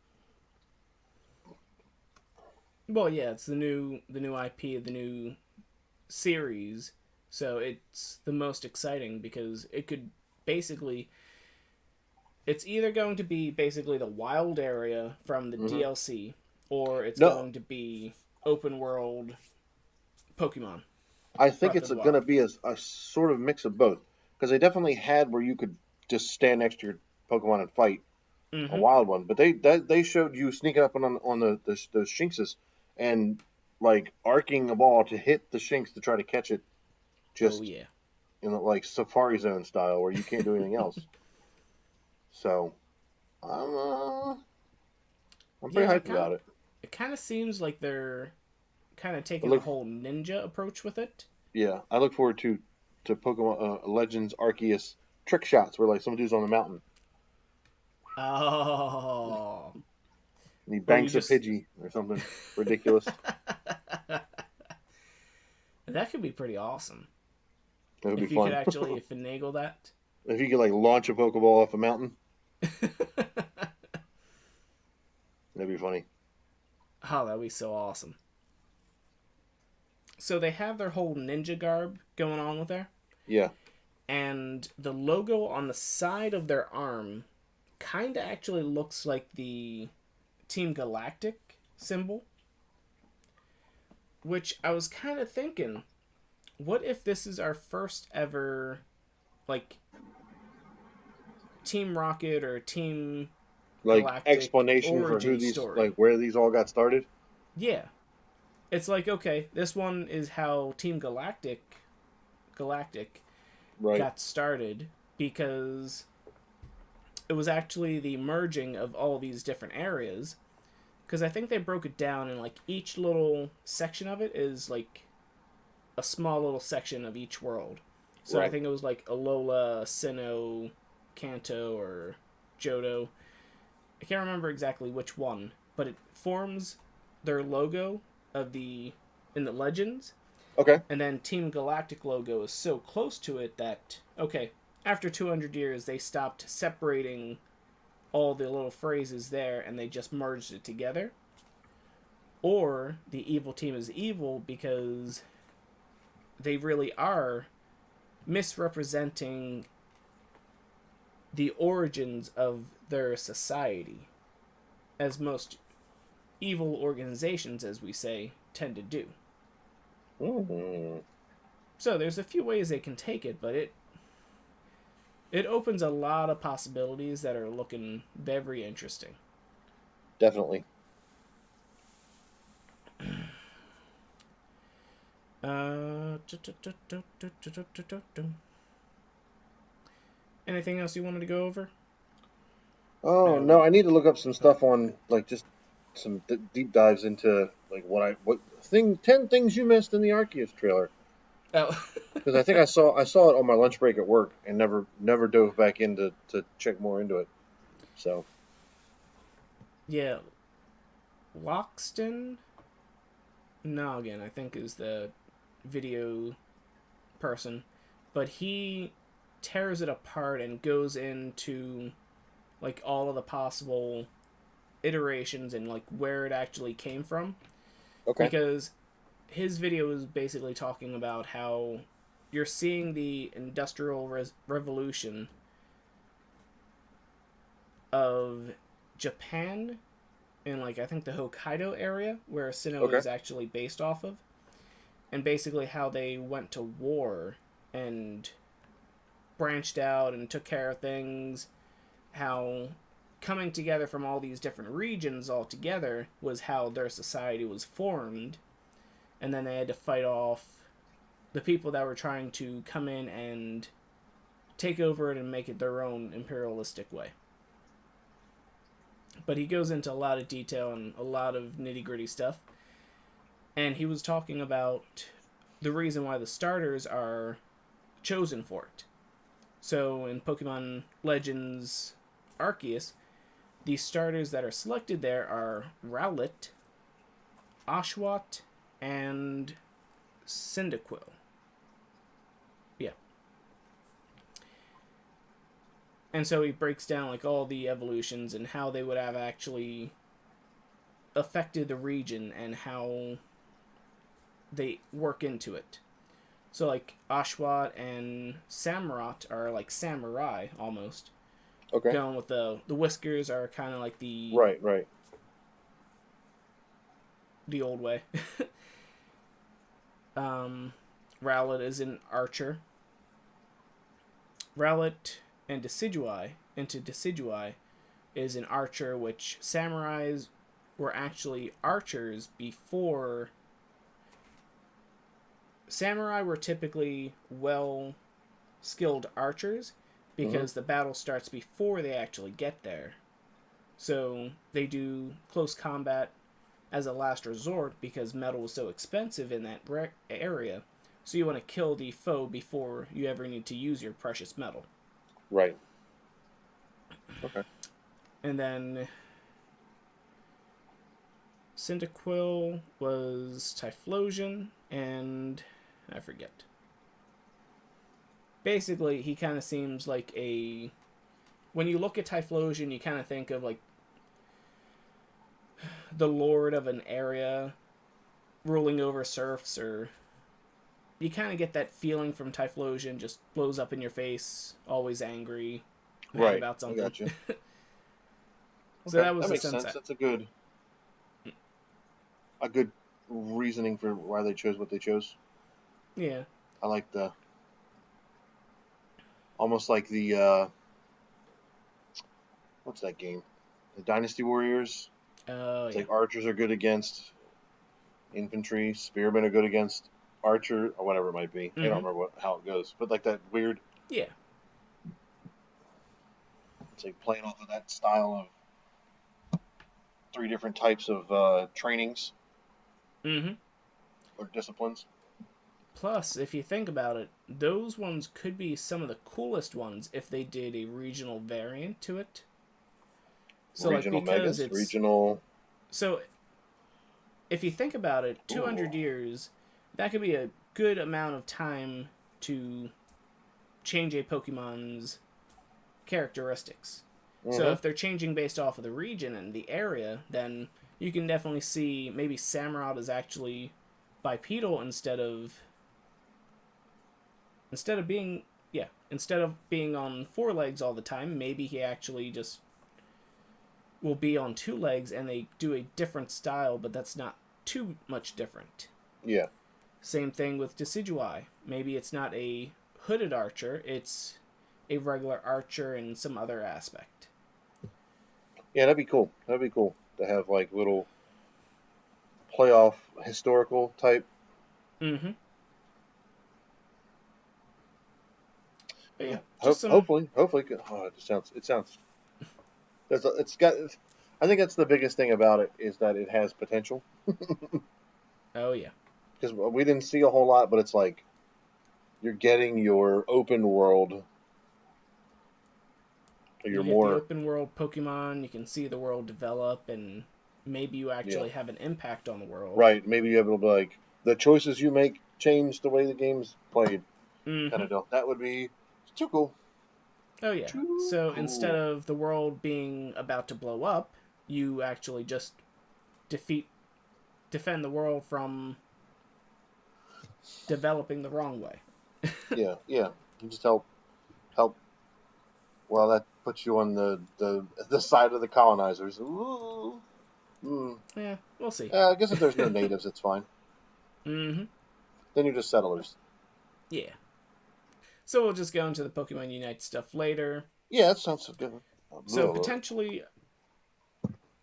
Well, yeah, it's the new IP, the new series, so it's the most exciting because it could basically it's either going to be basically the wild area from the Hmm. DLC, or it's No, going to be open world Pokemon I think Breath it's of the going to Wild. be a sort of mix of both because they definitely had where you could just stand next to your Pokemon and fight a Mm-hmm. wild one, but they showed you sneaking up on the Shinxes and like arcing a ball to hit the Shinx to try to catch it, Oh just yeah. in like Safari Zone style where you can't do anything else. So I'm uh, I'm pretty Yeah, hyped about it. it kind of seems like they're kind of I taking the look whole ninja approach with it. Yeah, I look forward to Pokemon Legends Arceus trick shots where like some dude's on the mountain Oh. and he Or you banks a just Pidgey or something ridiculous. that could be pretty awesome That would be if you could fun. actually finagle that. If you could like launch a Pokeball off a mountain, that'd be funny. Oh, that'd be so awesome. So they have their whole ninja garb going on with there, Yeah, and the logo on the side of their arm kind of actually looks like the Team Galactic symbol, which I was kind of thinking, what if this is our first ever like Team Rocket or Team like Galactic explanation for who origin these story? like where these all got started. Yeah, it's like okay, this one is how Team Galactic Right, got started because it was actually the merging of all these different areas. Because I think they broke it down and like each little section of it is like a small little section of each world. So I right, think it was like Alola, Sinnoh, Kanto, or Johto. I can't remember exactly which one, but it forms their logo of the in the legends, okay, and then Team Galactic logo is so close to it that okay, after 200 years they stopped separating all the little phrases there and they just merged it together. Or the evil team is evil because they really are misrepresenting the origins of their society, as most evil organizations, as we say, tend to do. Mm-hmm. So there's a few ways they can take it, but it opens a lot of possibilities that are looking very interesting. Definitely. Anything else you wanted to go over? Oh no, I need to look up some stuff on like just some deep dives into like what thing 10 things you missed in the Arceus trailer, Oh, because I think I saw it on my lunch break at work and never dove back in to check more into it. So yeah, Loxton Noggin, I think, is the video person, but he tears it apart and goes into like all of the possible iterations and like where it actually came from, okay, because his video is basically talking about how you're seeing the industrial revolution of Japan in, like, I think the Hokkaido area where Sinnoh okay, is actually based off of, and basically how they went to war and branched out and took care of things, how coming together from all these different regions all together was how their society was formed, and then they had to fight off the people that were trying to come in and take over it and make it their own imperialistic way. But he goes into a lot of detail and a lot of nitty gritty stuff. And he was talking about the reason why the starters are chosen for it. So in Pokemon Legends Arceus, the starters that are selected there are Rowlet, Oshawott, and Cyndaquil. Yeah. And so he breaks down like all the evolutions and how they would have actually affected the region and how they work into it. So like Oshawott and Samurott are like samurai almost. okay, Going with the whiskers are kind of like right, the old way. um, Rowlet is an archer. Rowlet and Decidueye is an archer, which samurais were actually archers before. Samurai were typically well skilled archers mm-hmm. because the battle starts before they actually get there. So they do close combat as a last resort because metal is so expensive in that area. So you want to kill the foe before you ever need to use your precious metal. Right, okay, And then Cyndaquil was Typhlosion, and I forget. Basically, he kind of seems like a. When you look at Typhlosion, you kind of think of like the lord of an area ruling over serfs, or you kind of get that feeling from Typhlosion, just blows up in your face, always angry, mad right. about I something. got you. So Okay, that was that the makes sense. sense. That's a good reasoning for why they chose what they chose. Yeah. I like the almost like the what's that game? The Dynasty Warriors. Oh, It's yeah. like archers are good against infantry, spearmen are good against archer or whatever it might be. I don't Mm-hmm. remember how it goes, but like that weird. Yeah. It's like playing off of that style of three different types of trainings Mm-hmm. or disciplines. Plus, if you think about it, those ones could be some of the coolest ones if they did a regional variant to it. So, like, Regional because megas, it's. regional. So, if you think about it, Ooh. 200 years, that could be a good amount of time to change a Pokemon's characteristics. So, Mm-hmm. if they're changing based off of the region and the area, then you can definitely see maybe Samurott is actually bipedal instead of being on four legs all the time, maybe he actually just will be on two legs and they do a different style, but that's not too much different. Yeah. Same thing with Decidueye. Maybe it's not a hooded archer, it's a regular archer in some other aspect. Yeah, that'd be cool. That'd be cool to have like little playoff historical type. Mm-hmm. But yeah, Hope, just some. hopefully. Oh, it sounds. It's got. I think that's the biggest thing about it is that it has potential. Oh yeah. Because we didn't see a whole lot, but it's like you're getting your open world. You You're get the more. open world Pokemon, you can see the world develop, and maybe you Yeah. actually have an impact on the world. Right. Maybe you're able to be like the choices you make change the way the game's played. Kind Mm-hmm. of deal. That would be too cool. Oh yeah. Too So instead cool. of the world being about to blow up, you actually just defend the world from developing the wrong way. Yeah. Yeah. You just help. Well, that puts you on the side of the colonizers. Ooh. Mm. Yeah, we'll see. I guess if there's no natives, it's fine. Mm-hmm. Then you're just settlers. Yeah. So we'll just go into the Pokemon Unite stuff later. Yeah, that sounds so good. So potentially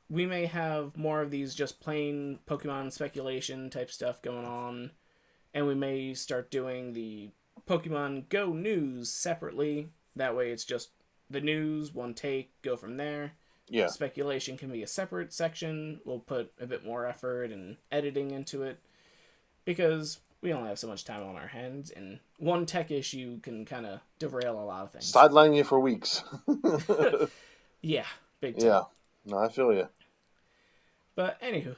we may have more of these just plain Pokemon speculation type stuff going on, and we may start doing the Pokemon Go news separately. That way it's just the news, one take, go from there. Yeah. Speculation can be a separate section. We'll put a bit more effort and editing into it because we only have so much time on our hands, and one tech issue can kind of derail a lot of things. Sideline you for weeks. Yeah, big time. Yeah. No, I feel you. But anywho,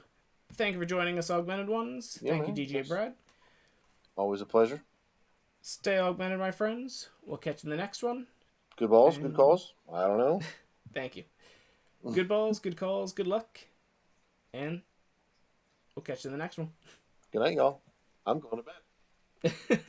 thank you for joining us, Augmented Ones. Yeah, Thank man. you, DJ Brad. Always a pleasure. Stay augmented, my friends. We'll catch you in the next one. Good balls, And good calls. I don't know. thank you. Good balls, good calls, good luck. And we'll catch you in the next one. Good night, y'all. I'm going to bed.